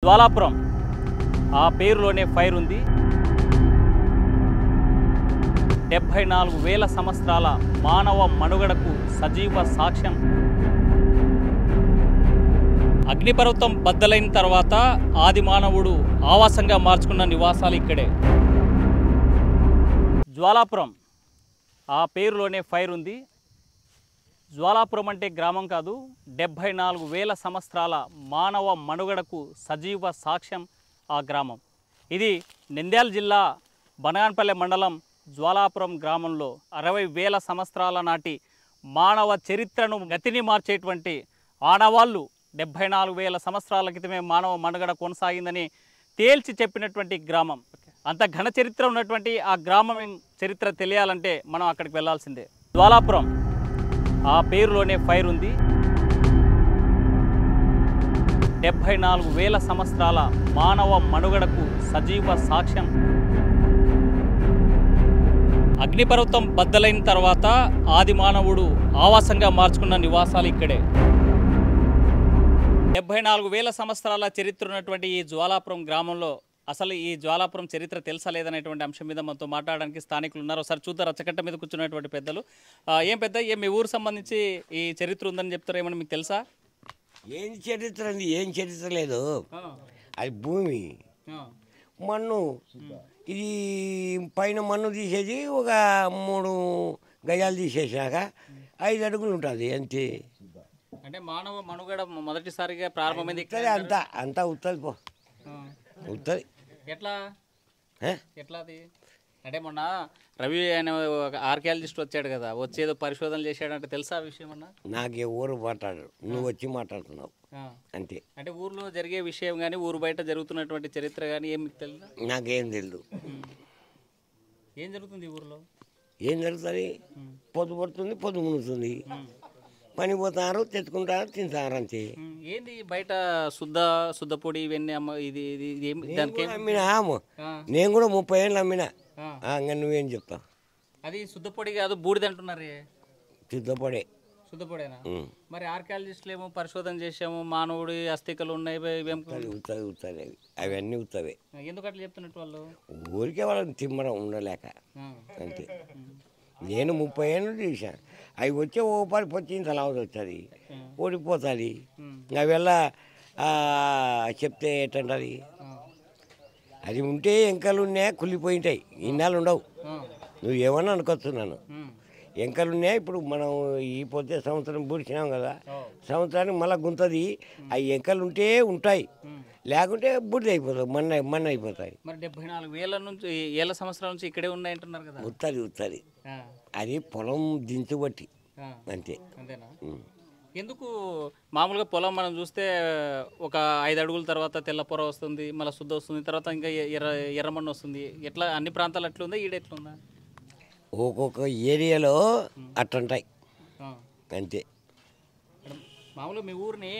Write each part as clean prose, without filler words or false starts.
జ్వాలాపురం ఆ పేరులోనే ఫైర్ ఉంది. 74,000 సంవత్సరాల మానవ మనుగడకు సజీవ సాక్ష్యం. అగ్నిపర్వతం బద్దలైన తర్వాత ఆది మానవుడు ఆవాసంగా మార్చుకున్న నివాసాలు ఇక్కడే. జ్వాలాపురం ఆ పేరులోనే ఫైర్ ఉంది. జ్వాలాపురం అంటే గ్రామం కాదు, 74,000 సంవత్సరాల మానవ మనుగడకు సజీవ సాక్ష్యం ఆ గ్రామం. ఇది నంద్యాల జిల్లా బనగానపల్లె మండలం జ్వాలాపురం గ్రామంలో 60,000 సంవత్సరాల నాటి మానవ చరిత్రను గతిని మార్చేటువంటి ఆనవాళ్ళు 74,000 సంవత్సరాల క్రితమే మానవ మనుగడ కొనసాగిందని తేల్చి చెప్పినటువంటి గ్రామం. అంత ఘన చరిత్ర ఉన్నటువంటి ఆ గ్రామం చరిత్ర తెలియాలంటే మనం అక్కడికి వెళ్ళాల్సిందే. జ్వాలాపురం ఆ పేరులోనే ఫైర్ ఉంది. 74,000 సంవత్సరాల మానవ మనుగడకు సజీవ సాక్ష్యం. అగ్నిపర్వతం బద్దలైన తర్వాత ఆది మానవుడు ఆవాసంగా మార్చుకున్న నివాసాలు ఇక్కడే. 74,000 సంవత్సరాల చరిత్ర ఉన్నటువంటి ఈ జ్వాలాపురం గ్రామంలో అసలు ఈ జ్వాలాపురం చరిత్ర తెలుసా లేదనేటువంటి అంశం మీద మనతో మాట్లాడడానికి స్థానికులు ఉన్నారు. ఒకసారి చూద్దాం. రచ్చకట్ట మీద కూర్చున్నటువంటి పెద్దలు. ఏం పెద్ద మీ ఊరు సంబంధించి ఈ చరిత్ర ఉందని చెప్తారు, ఏమన్నా మీకు తెలుసా? ఏం చరిత్ర అండి? ఏం చరిత్ర లేదు. అది భూమి, మన్ను. ఇది పైన మన్ను తీసేది ఒక 3 గజాలు తీసేసాక 5 అడుగులు ఉంటుంది అంతే. అంటే మానవ మనుగడ మొదటిసారిగా ప్రారంభమైంది అంతా ఉత్తది పో ఉత్తది. ఎట్లా అది? అంటే మొన్న రవి అనే ఆర్కియాలజిస్ట్ వచ్చాడు కదా, వచ్చేదో పరిశోధనలు చేశాడంటే తెలుసా ఆ విషయం? అన్న నాకు ఎవరు మాట్లాడరు, నువ్వు వచ్చి మాట్లాడుతున్నావు అంతే. అంటే ఊర్లో జరిగే విషయం కానీ ఊరు బయట జరుగుతున్నటువంటి చరిత్ర కానీ ఏం మీకు తెలుసు? నాకేం తెలియదు. ఏం జరుగుతుంది ఊర్లో? ఏం జరుగుతుంది? పొద్దు పడుతుంది, పొద్దు మునుగుతుంది, పని పోతారు, తెచ్చుకుంటారు, తింటారు అంతే. ఏంది బయట శుద్ధ పొడి ఇవన్నీ ఇది అమ్మినా? నేను కూడా 30 ఏళ్ళు అమ్మినా. ఇంకా నువ్వేం చెప్తావు? అది శుద్ధ పొడి కాదు, బూడిద అంటున్నారు. శుద్ధపొడే. శుద్ధపొడేనా? మరి ఆర్కియాలజిస్టులు ఏమో పరిశోధన చేసాము, మానవుడి అస్థికలు ఉన్నాయి, ఉత్తవి అవన్నీ ఉత్తవే. ఎందుకు అట్లా చెప్తున్నట్టు వాళ్ళు? ఊరికే వాళ్ళని తిమ్మడం ఉండలేక అంతే. నేను 30 ఏళ్ళు చూసాను. అవి వచ్చే ఓ పని పొచ్చి తలావది వస్తుంది, ఓడిపోతుంది. అవిల్ల చెప్తే ఏంటంటది? అది ఉంటే ఎంకలు ఉన్నాయా కుళ్ళిపోయింటాయి, ఇన్నాళ్ళు ఉండవు. నువ్వు ఏమన్నా అనుకొస్తున్నాను. ఎంకలు ఉన్నాయి. ఇప్పుడు మనం ఈ పొద్దు సంవత్సరం బూడిచినాం కదా, సంవత్సరానికి మళ్ళీ గుంతది. అవి ఎంకలు ఉంటే ఉంటాయి, లేకుంటే బుడ్డి అయిపోతాయి, మన్న అయిపోతాయి. మరి 74,000 సంవత్సరాల నుంచి ఇక్కడే ఉన్నాయంటున్నారు కదా. ఉత్తది అది పొలం దించుబట్టి అంతే. అంతేనా? ఎందుకు మామూలుగా పొలం మనం చూస్తే ఒక 5 అడుగుల తర్వాత తెల్ల పొర వస్తుంది, మళ్ళీ శుద్ధ వస్తుంది, తర్వాత ఇంకా ఎర్రమన్ను వస్తుంది. ఎట్లా అన్ని ప్రాంతాలు అట్లుందా, ఈడ ఎట్లుందా? ఒక్కొక్క ఏరియాలో అట్లుంటాయి అంతే. మామూలుగా మీ ఊరిని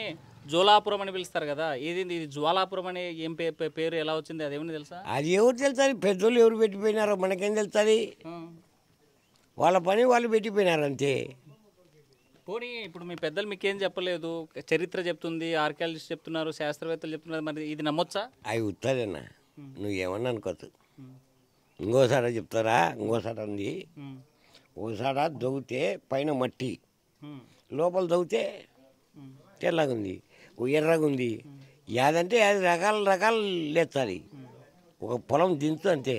జ్వాలాపురం అని పిలుస్తారు కదా, ఇది జ్వాలాపురం అనే ఏం పేరు ఎలా వచ్చింది అదేమని తెలుసా? అది ఎవరు తెలుస్తుంది? పెద్దోళ్ళు ఎవరు పెట్టిపోయినారో మనకేం తెలుస్తుంది? వాళ్ళ పని వాళ్ళు పెట్టిపోయినారు అంతే. పోనీ ఇప్పుడు మీ పెద్దలు మీకేం చెప్పలేదు, చరిత్ర చెప్తుంది, ఆర్కియాలజిస్ట్ చెప్తున్నారు, శాస్త్రవేత్తలు చెప్తున్నారు, మరి ఇది నమ్మొచ్చా? అవి ఉత్తదేనా? నువ్వు ఏమన్నా అనుకోవచ్చు. ఇంకోసారి చెప్తారా? ఇంకోసారి ఉంది. ఒకసారి దొగితే పైన మట్టి, లోపల దొగితే తెల్లగుంది, ఎర్రగుంది. యాదంటే అది రకాలు లేస్తుంది. ఒక పొలం దించు అంతే.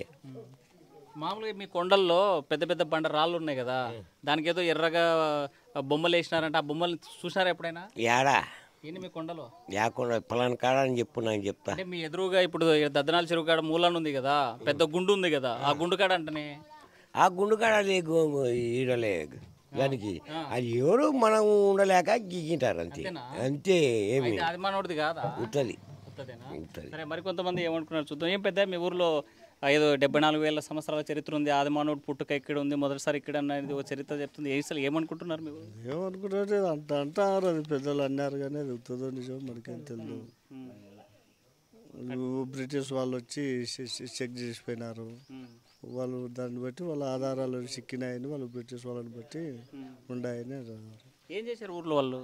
మామూలుగా మీ కొండల్లో పెద్ద పెద్ద బండ రాళ్ళు ఉన్నాయి కదా, దానికి ఏదో ఎర్రగా బొమ్మలు వేసినారంటే ఆ బొమ్మలు చూసినారా ఎప్పుడైనా? యాడా ఏంటి మీ కొండలో? యాకుండా పలానా కాడ అని చెప్పు, నాకు చెప్తా. అంటే మీ ఎదురుగా ఇప్పుడు దద్దనాల చెరువు కాడ మూలన ఉంది కదా, పెద్ద గుండు ఉంది కదా, ఆ గుండు కాడ అంటనే. ఆ గుండు కాడ ఈడలే దానికి అది ఎవరు మనం ఉండలేక గీకింటారు అంతే అంతే. ఏమి అది మనోడిది కాదా? ఉత్తది. సరే, మరి కొంతమంది ఏమనుకున్నారు చూద్దాం. ఏం పెద్ద మీ ఊర్లో ఏదో 74,000 సంవత్సరాల చరిత్ర ఉంది, ఆది మానవుడు పుట్టుక ఇక్కడ ఉంది, మొదటిసారి ఇక్కడ అనేది ఒక చరిత్ర చెప్తుంది. అసలు ఏమనుకుంటున్నారు మీరు? ఏమనుకుంటారు అంటారు, అది పెద్దలు అన్నారు కానీ అది ఉత్తదో నిజం మనకేం తెలియదు. బ్రిటిష్ వాళ్ళు వచ్చి చెక్ చేసిపోయినారు. వాళ్ళు దాన్ని బట్టి వాళ్ళ ఆధారాలు చిక్కినాయని వాళ్ళు బ్రిటిష్ వాళ్ళని బట్టి ఉన్నాయని. ఏం చేశారు ఊర్లో వాళ్ళు?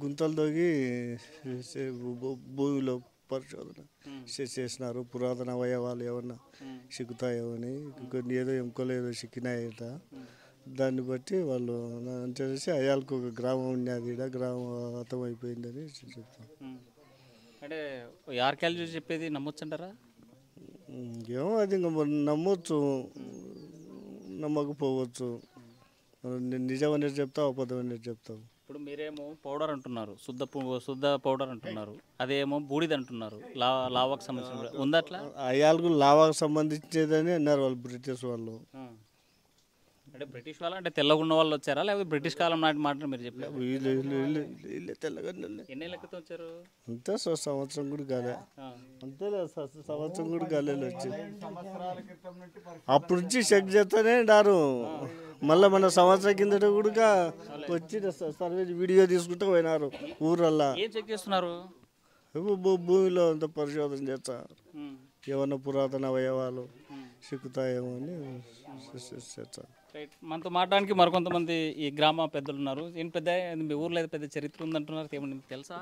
గుంతలు తోగి భూమిలో పరిశోధన చేసినారు. పురాతన అవయవాలు ఏమన్నా చిక్కుతాయేమని, కొన్ని ఏదో ఎముకలు ఏదో చిక్కినాయట. దాన్ని బట్టి వాళ్ళు చేసి అయ్యాలకు ఒక గ్రామం ఉన్నది, ఈడ గ్రామం అర్థం అయిపోయిందని చెప్తాం. అంటే ఆర్కియాలజీ చెప్పేది నమ్మొచ్చు అంటారా? ఏమో అది ఇంకా నమ్మొచ్చు, నమ్మకపోవచ్చు. నిజం అనేది చెప్తావు, అబద్ధం అనేది చెప్తావు. ఇప్పుడు మీరేమో పౌడర్ అంటున్నారు, శుద్ధ పౌడర్ అంటున్నారు, అదేమో బూడిద అంటున్నారు, లావాకు సంబంధించిన ఉందా అట్లా? అయ్యాలకు లావాకు సంబంధించేదని అన్నారు వాళ్ళు, బ్రిటిష్ వాళ్ళు. అంటే బ్రిటిష్ వాళ్ళు అంటే తెల్లగా ఉన్న వాళ్ళు వచ్చారా, లేకపోతే బ్రిటిష్ కాలం నాటి మాట మీరు చెప్పారు? వీళ్ళే తెల్లగా ఎన్నేళ్ళ క్రితం వచ్చారు? అంతే సంవత్సరం కూడా కాలే, అంతేలే సంవత్సరం కూడా కాలేదు వచ్చి. అప్పుడు నుంచి చెక్ చేస్తూనే ఉన్నారు. మళ్ళీ మన సంవత్సరం కిందట కూడా వచ్చి సర్వే వీడియో తీసుకుంటూ పోయినారు ఊరల్లా. ఏం చెక్ చేస్తున్నారు? భూమిలో అంత పరిశోధన చేస్తా, ఏమన్నా పురాతన అవయవాలు చిక్కుతాయేమో అని చేస్తా. రైట్, మనతో మాట్లాడడానికి మరికొంతమంది ఈ గ్రామ పెద్దలు ఉన్నారు. ఏం పెద్ద మీ ఊర్లో అయితే పెద్ద చరిత్ర ఉందంటున్నారు, ఏమన్నా తెలుసా?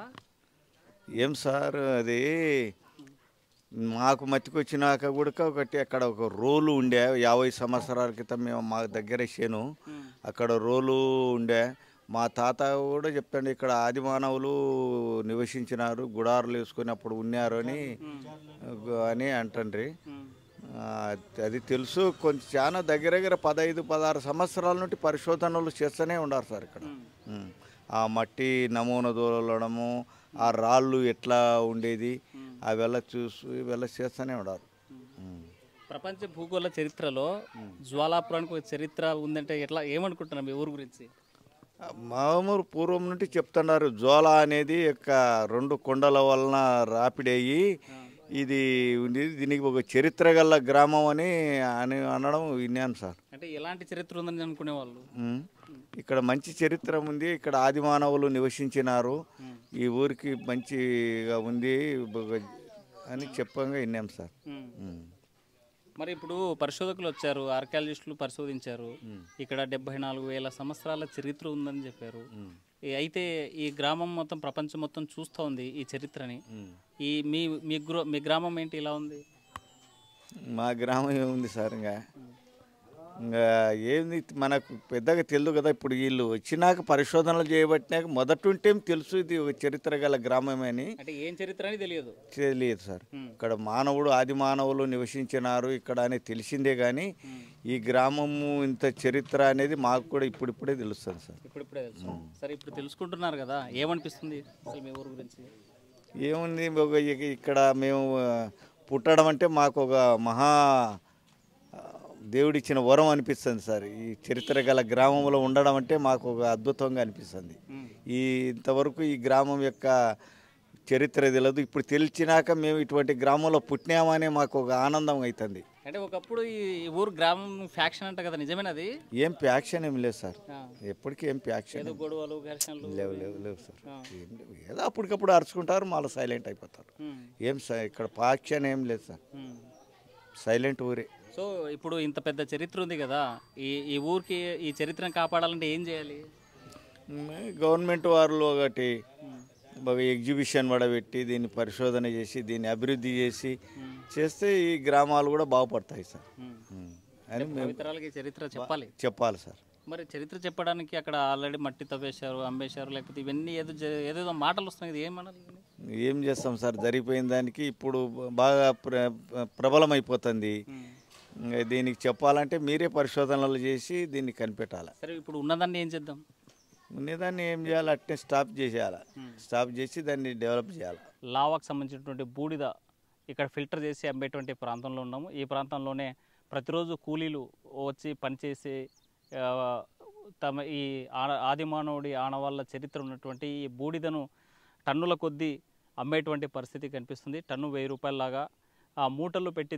ఏం సార్, అది మాకు మతికొచ్చినాక కూడా ఒకటి అక్కడ ఒక రోలు ఉండే, 50 సంవత్సరాల క్రితం మేము మా దగ్గర చేను అక్కడ రోలు ఉండే. మా తాత కూడా చెప్తాడు, ఇక్కడ ఆది మానవులు నివసించినారు, గుడారులు వేసుకొని అప్పుడు ఉన్నారు అని అంటండ్రి. అది తెలుసు. కొంచెం చాలా దగ్గర 15-16 సంవత్సరాల నుండి పరిశోధనలు చేస్తూనే ఉన్నారు సార్ ఇక్కడ. ఆ మట్టి నమూనా దూరడము, ఆ రాళ్ళు ఎట్లా ఉండేది అವೆಲ್ಲ చేస్తూనే ఉన్నారు. ప్రపంచ భూగోళ చరిత్రలో జ్వాలాపురానికి ఒక చరిత్ర ఉందంటే ఎట్లా, ఏమనుకుంటున్నాం మీ ఊరు గురించి? మామూలు పూర్వం నుండి చెప్తున్నారు, జ్వాల అనేది యొక్క 2 కొండల వలన రాపిడయ్యి ఇది ఉంది, దీనికి ఒక చరిత్ర గల గ్రామం అని అనడం విన్నాను సార్. అంటే ఎలాంటి చరిత్ర ఉందని అనుకునేవాళ్ళు? ఇక్కడ మంచి చరిత్ర ఉంది, ఇక్కడ ఆది మానవులు నివసించినారు, ఈ ఊరికి మంచిగా ఉంది అని చెప్పంగా విన్నాం సార్. మరి ఇప్పుడు పరిశోధకులు వచ్చారు, ఆర్కియాలజిస్టులు పరిశోధించారు, ఇక్కడ 74,000 సంవత్సరాల చరిత్ర ఉందని చెప్పారు. అయితే ఈ గ్రామం మొత్తం ప్రపంచం మొత్తం చూస్తూ ఉంది ఈ చరిత్రని. ఈ మీ గ్రామం ఏంటి ఇలా ఉంది? మా గ్రామం ఏముంది సార్, ఇంకా ఏంది మనకు పెద్దగా తెలియదు కదా. ఇప్పుడు వీళ్ళు వచ్చినాక పరిశోధనలు చేయబట్టినాక మొదటుంటే తెలుసు ఇది ఒక చరిత్ర గల గ్రామమే అని. అంటే ఏం చరిత్ర అని తెలియదు సార్. ఇక్కడ మానవుడు ఆది మానవులు నివసించినారు ఇక్కడ అని తెలిసిందే కానీ ఈ గ్రామము ఇంత చరిత్ర అనేది మాకు కూడా ఇప్పుడిప్పుడే తెలుస్తుంది సార్. ఇప్పుడిప్పుడే తెలుసు. సరే, ఇప్పుడు తెలుసుకుంటున్నారు కదా, ఏమనిపిస్తుంది అసలు మీ ఊరు గురించి? ఏముంది, ఇక్కడ మేము పుట్టడం అంటే మాకు ఒక మహా దేవుడిచ్చిన వరం అనిపిస్తుంది సార్. ఈ చరిత్ర గల గ్రామంలో ఉండడం అంటే మాకు ఒక అద్భుతంగా అనిపిస్తుంది. ఇంతవరకు ఈ గ్రామం యొక్క చరిత్ర తెలియదు, ఇప్పుడు తెలిసినాక మేము ఇటువంటి గ్రామంలో పుట్టినామనే మాకు ఒక ఆనందం అవుతుంది. అంటే ఒకప్పుడు ఈ ఊరు గ్రామం ఫ్యాక్షన్ అంట కదా, నిజమేనది? ఏం ఫ్యాక్షన్ ఏం లేదు సార్, ఎప్పటికీ ఏం ఫ్యాక్షన్ గొడవలు ఘర్షణలు లేవు సార్. ఏదో అప్పటికప్పుడు అరుచుకుంటారు, మళ్ళీ సైలెంట్ అయిపోతారు. ఏం ఇక్కడ ఫ్యాక్షన్ ఏం లేదు సార్, సైలెంట్ ఊరే. సో ఇప్పుడు ఇంత పెద్ద చరిత్ర ఉంది కదా, ఈ ఊరికి ఈ చరిత్రను కాపాడాలంటే ఏం చేయాలి? గవర్నమెంట్ వారు ఒకటి బాగా ఎగ్జిబిషన్ పడబెట్టి దీన్ని పరిశోధన చేసి దీన్ని అభివృద్ధి చేస్తే ఈ గ్రామాలు కూడా బాగుపడతాయి సార్ అని మేము చరిత్ర చెప్పాలి సార్. మరి చరిత్ర చెప్పడానికి అక్కడ ఆల్రెడీ మట్టి తవ్వేశారు, అమ్మేశారు, లేకపోతే ఇవన్నీ ఏదేదో మాటలు వస్తున్నాయి, ఏం చేస్తాం సార్? జరిగిపోయిన దానికి ఇప్పుడు బాగా ప్రబలమైపోతుంది. దీనికి చెప్పాలంటే మీరే పరిశోధనలు చేసి దీన్ని కనిపెట్టాలి. సరే, ఇప్పుడు ఉన్నదాన్ని ఏం చేద్దాం? ఉన్నదాన్ని ఏం చేయాలి, అట్నే స్టాప్ చేసి దాన్ని డెవలప్ చేయాలి. లావాకు సంబంధించినటువంటి బూడిద ఇక్కడ ఫిల్టర్ చేసి అమ్మేటువంటి ప్రాంతంలో ఉన్నాము. ఈ ప్రాంతంలోనే ప్రతిరోజు కూలీలు వచ్చి పనిచేసి తమ ఈ ఆదిమానవుడి ఆనవాళ్ళ చరిత్ర ఉన్నటువంటి ఈ బూడిదను టన్నుల కొద్దీ అమ్మేటువంటి పరిస్థితి కనిపిస్తుంది. టన్ను 1000 రూపాయలలాగా ఆ మూటలు పెట్టి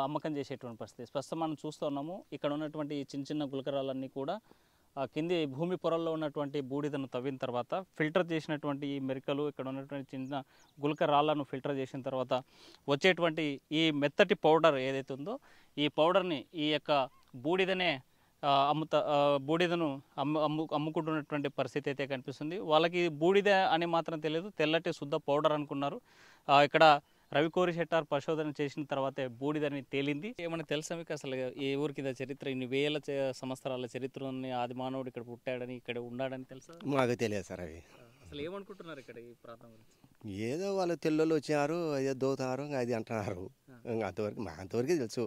అమ్మకం చేసేటువంటి పరిస్థితి స్పష్టం మనం చూస్తూ ఉన్నాము. ఇక్కడ ఉన్నటువంటి చిన్న చిన్న గులకరాలన్నీ కూడా కింది భూమి పొరల్లో ఉన్నటువంటి బూడిదను తవ్విన తర్వాత ఫిల్టర్ చేసినటువంటి ఈ మెరికలు, ఇక్కడ ఉన్నటువంటి చిన్న గులక రాళ్ళను ఫిల్టర్ చేసిన తర్వాత వచ్చేటువంటి ఈ మెత్తటి పౌడర్ ఏదైతే ఉందో ఈ పౌడర్ని ఈ యొక్క బూడిదనే బూడిదను అమ్ముకుంటున్నటువంటి పరిస్థితి అయితే కనిపిస్తుంది. వాళ్ళకి బూడిద అని మాత్రం తెలియదు, తెల్లటి శుద్ధ పౌడర్ అనుకున్నారు. ఇక్కడ రవికోరి శెట్టార్ పరిశోధన చేసిన తర్వాతే బూడిదని తేలింది. ఏమైనా తెలుసా మీకు అసలు ఈ ఊరికి చరిత్ర, ఇన్ని వేల సంవత్సరాల చరిత్ర ఉంది, ఆది మానవుడు ఇక్కడ పుట్టాడని ఇక్కడ ఉన్నాడని తెలుసా? మాకు తెలియదు సార్ అవి. అసలు ఏమనుకుంటున్నారు ఇక్కడ ఈ ప్రాంతం గురించి? ఏదో వాళ్ళు తెల్లోళ్ళు వచ్చినారు, ఏదో దోతారు, అది అంటున్నారు. ఇంకా అంతవరకు మా అంతవరకే తెలుసు.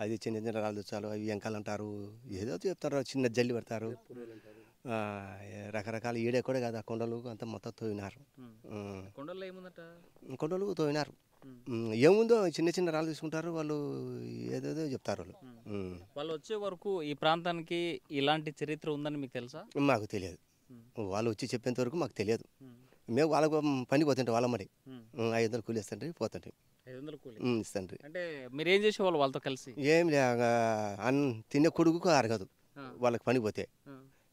అది చిన్న చిన్న రాళ్ళు తెచ్చాలు, అవి వెంకాలు అంటారు, ఏదో చెప్తారు, చిన్న జల్లి పెడతారు, రకరకాల ఈడే కూడా కాదు, ఆ కొండలు అంతా మొత్తం తోయినారు. కొండల్లో ఏముందట? కొండలు తోయినారు. ఏముందో చిన్న చిన్న రాళ్ళు తీసుకుంటారు వాళ్ళు, ఏదేదో చెప్తారు వాళ్ళు. వాళ్ళు వచ్చే వరకు ఈ ప్రాంతానికి ఇలాంటి చరిత్ర ఉందని మీకు తెలుసా? మాకు తెలియదు. వాళ్ళు వచ్చి చెప్పేంత వరకు మాకు తెలియదు. మేము వాళ్ళకు పనికి పోతుంటే వాళ్ళ మరి 500 కూలి ఇస్తుంటే పోతుంటే 500 కూలి ఇస్తుంటే. అంటే మీరు ఏం చేసేవాళ్ళు వాళ్ళతో కలిసి? ఏం లే, తినే కొడుకు అరగదు వాళ్ళకి పని పోతే.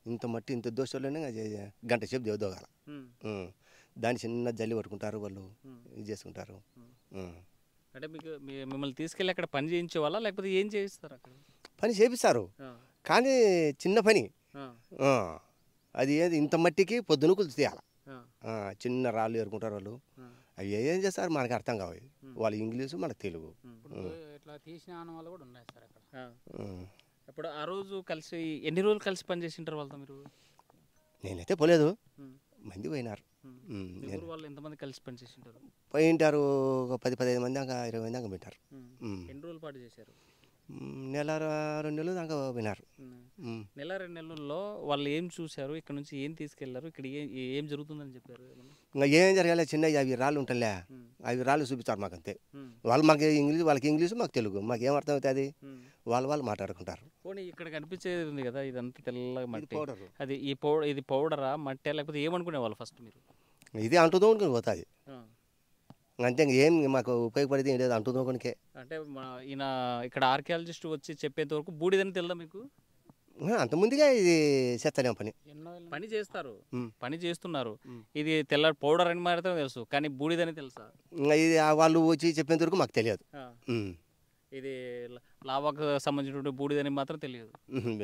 ఇంత మట్టి ఇంత దోశలోనే గంట సేపు దేవదోగాల. దాన్ని చిన్న జల్లి పట్టుకుంటారు వాళ్ళు, ఇది చేసుకుంటారు. అంటే మీకు మిమ్మల్ని తీసుకెళ్ళి అక్కడ పని చేయించే వాళ్ళ, లేకపోతే ఏం చేయిస్తారు అక్కడ? పని చేపిస్తారు కానీ చిన్న పని. అది ఏది ఇంత మట్టికి పొద్దున కొలిసి తీయాలి. చిన్న రాళ్ళు ఏరుకుంటారు వాళ్ళు. అవి ఏం చేస్తారు మనకు అర్థం కావాలి. వాళ్ళు ఇంగ్లీషు మనకు తెలుగు. ఇట్లా తీసిన వాళ్ళు కూడా ఉన్నాయి సార్ అక్కడ. ఇప్పుడు ఆ రోజు కలిసి ఎన్ని రోజులు కలిసి పని చేసింటారు వాళ్ళతో మీరు? నేనైతే పోలేదు, మంది పోయినారు. వాళ్ళు ఎంతమంది కలిసి పని చేసింటారు? పోయింటారు ఒక 10-15 మంది దాకా 20 మంది దాకా పోయింటారు. ఎన్ని రోజుల పాటు చేశారు? నెల 2 నెలలు దాకా పోయినారు. నెల 2 నెలల్లో వాళ్ళు ఏం చూశారు, ఇక్కడ నుంచి ఏం తీసుకెళ్లారు, ఇక్కడ ఏం జరుగుతుందని చెప్పారు? ఇంకా ఏం జరగాలి, చిన్న అవి రాళ్ళు ఉంటాయిలే, అవి రాళ్ళు చూపిస్తారు మాకు అంతే. వాళ్ళు మాకు ఇంగ్లీష్, వాళ్ళకి ఇంగ్లీషు మాకు తెలుగు, మాకు ఏం అర్థం అవుతుంది, వాళ్ళు మాట్లాడుకుంటారు. పోనీ ఇక్కడ కనిపించేది ఉంది కదా, ఇదంతా తెల్లగా మట్టి, పౌడర్. అది ఇది పౌడరా మట్టి లేకపోతే ఏమనుకునే వాళ్ళు ఫస్ట్ మీరు? ఇది అంటుదో పోతుంది అంతే, ఏం మాకు ఉపయోగపడేది ఏం లేదు, అంటుదో కొనికే. అంటే ఈయన ఇక్కడ ఆర్కియాలజిస్ట్ వచ్చి చెప్పేంత వరకు బూడిదని తెలుదా మీకు? అంత ముందుగా ఇది చేస్తానేం పని చేస్తారు, పని చేస్తున్నారు. ఇది తెల్ల పౌడర్ అని మాత్రం తెలుసు, కానీ బూడిదని తెలుసా? ఇది వాళ్ళు వచ్చి చెప్పేంత వరకు మాకు తెలియదు. ఇది లావాకు సంబంధించిన బూడిదని మాత్రం తెలియదు.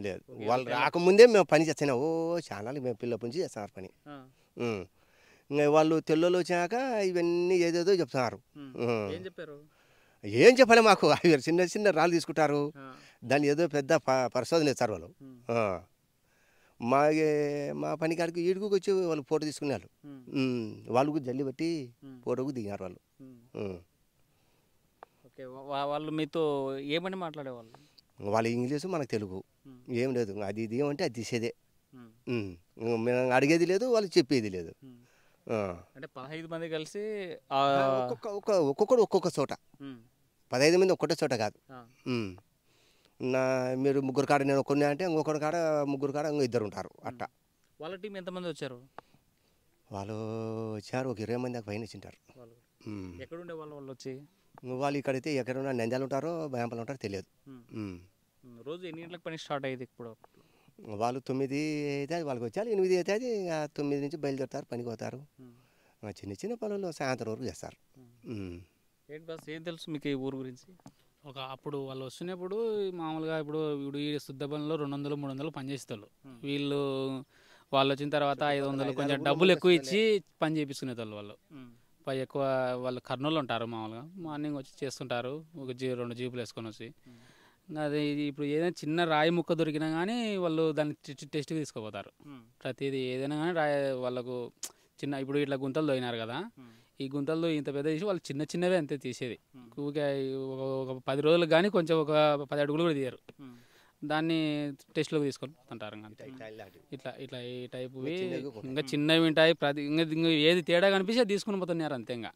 లేదు, వాళ్ళు రాకముందే మేము పని చేస్తాను. చాలా మేము పిల్లల నుంచి చేస్తున్నారు పని. ఇంకా వాళ్ళు తెల్లోళ్ళు వచ్చినాక ఇవన్నీ ఏదేదో చెప్తున్నారు. ఏం చెప్పారు? ఏం చెప్పాలి మాకు, అవి చిన్న చిన్న రాళ్ళు తీసుకుంటారు, దాన్ని ఏదో పెద్ద పరిశోధన ఇస్తారు వాళ్ళు. మా పని కాడికి ఈడుకు వచ్చి వాళ్ళు ఫోటో తీసుకున్నారు. వాళ్ళకు జల్లి బట్టి ఫోటోకు దిగారు వాళ్ళు. ఓకే, వాళ్ళు మీతో ఏమని మాట్లాడేవాళ్ళు? వాళ్ళ ఇంగ్లీషు మనకు తెలుగు, ఏం లేదు. అది ఇది ఏమంటే అది తీసేదే, మేము అడిగేది లేదు, వాళ్ళు చెప్పేది లేదు. అంటే 15 మంది కలిసి ఒక్కొక్కడు ఒక్కొక్క చోట, 15 మంది ఒక్కటే చోట కాదు. మీరు ముగ్గురు కాడ నేను కొన్ని అంటే ఇంకొకటి కాడ ముగ్గురు కాడ ఇంకో 2 ఉంటారు అట్ట. వాళ్ళ టీం ఎంతమంది వచ్చారు? వాళ్ళు వచ్చారు ఒక 20 మంది దాకా పైన వచ్చింటారు. ఎక్కడుండే వాళ్ళు వచ్చి? వాళ్ళు ఇక్కడైతే ఎక్కడున్నా నంద్యాల ఉంటారో భయాంపలు ఉంటారో తెలియదు. రోజు ఎన్ని గంటలకు పని స్టార్ట్ అయ్యేది? ఇప్పుడు వాళ్ళు 9 అయితే వాళ్ళకి వచ్చారు, 8 అయితే అది 9 నుంచి బయలుదేరుతారు, పనికి పోతారు. చిన్న చిన్న పనులు సాయంత్రం వరకు చేస్తారు. ఏంటి బస్, ఏం తెలుసు మీకు ఈ ఊరు గురించి? అప్పుడు వాళ్ళు వస్తున్నప్పుడు మామూలుగా ఇప్పుడు ఈ శుద్ధ పనిలో 200-300 పని చేసేవాళ్ళు. వాళ్ళు వచ్చిన తర్వాత 500 కొంచెం డబ్బులు ఎక్కువ ఇచ్చి పని చేయించుకునేవాళ్ళు. వాళ్ళు ఎక్కువ వాళ్ళు కర్నూలు ఉంటారు, మామూలుగా మార్నింగ్ వచ్చి చేస్తుంటారు, ఒక 2 జీపులు వేసుకొని వచ్చి. అది ఇప్పుడు ఏదైనా చిన్న రాయి ముక్క దొరికినా కానీ వాళ్ళు దాన్ని టెస్ట్కి తీసుకుపోతారు. ప్రతిదీ ఏదైనా కానీ వాళ్ళకు చిన్న ఇప్పుడు ఇట్లా గుంతలు తోయినారు కదా, ఈ గుంతలు ఇంత పెద్ద తీసి వాళ్ళు చిన్న చిన్నవే అంతే తీసేది. ఒక 10 రోజులకు కానీ కొంచెం ఒక 10 అడుగులు కూడా తీయరు. దాన్ని టెస్ట్లోకి తీసుకొని పోతుంటారు. ఇట్లా ఇట్లా ఈ టైపు ఇంకా చిన్నవి ఉంటాయి. ఇంకా ఏది తేడా కనిపిస్తే తీసుకుని పోతున్నారు అంతే. ఇంకా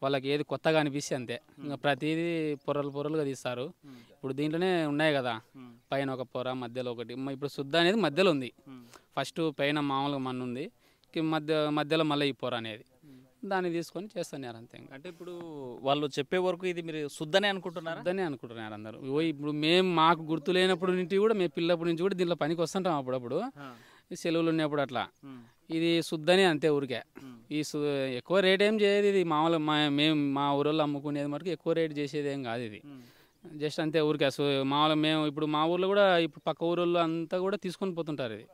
వాళ్ళకి ఏది కొత్తగా అనిపిస్తే అంతే. ఇంకా ప్రతిదీ పొరలుగా తీస్తారు. ఇప్పుడు దీంట్లోనే ఉన్నాయి కదా, పైన ఒక పొర, మధ్యలో ఒకటి. ఇప్పుడు శుద్ధ అనేది మధ్యలో ఉంది. ఫస్ట్ పైన మామూలుగా మన్ను ఉంది, మధ్యలో మళ్ళీ ఈ పొర అనేది, దాన్ని తీసుకొని చేస్తున్నారు అంతే. అంటే ఇప్పుడు వాళ్ళు చెప్పే వరకు ఇది మీరు శుద్ధనే అనుకుంటున్నారు? శుద్ధనే అనుకుంటున్నారు అందరూ. ఇప్పుడు మేము మాకు గుర్తు లేనప్పుడు నుంచి కూడా, మేము పిల్లప్పటి నుంచి కూడా దీంట్లో పనికి వస్తుంటాం. అప్పుడప్పుడు సెలవులు ఉన్నప్పుడు అట్లా ఇది శుద్ధనే అంతే ఊరికే. ఈ ఎక్కువ రేట్ ఏం చేయదు ఇది. మామూలుగా మేము మా ఊరోళ్ళు అమ్ముకునేది మటుకు ఎక్కువ రేట్ చేసేది ఏం కాదు ఇది. జస్ట్ అంతే ఊరికే మామూలుగా మేము ఇప్పుడు మా ఊర్లో కూడా ఇప్పుడు పక్క ఊళ్ళో అంతా కూడా తీసుకొని పోతుంటారు. ఇది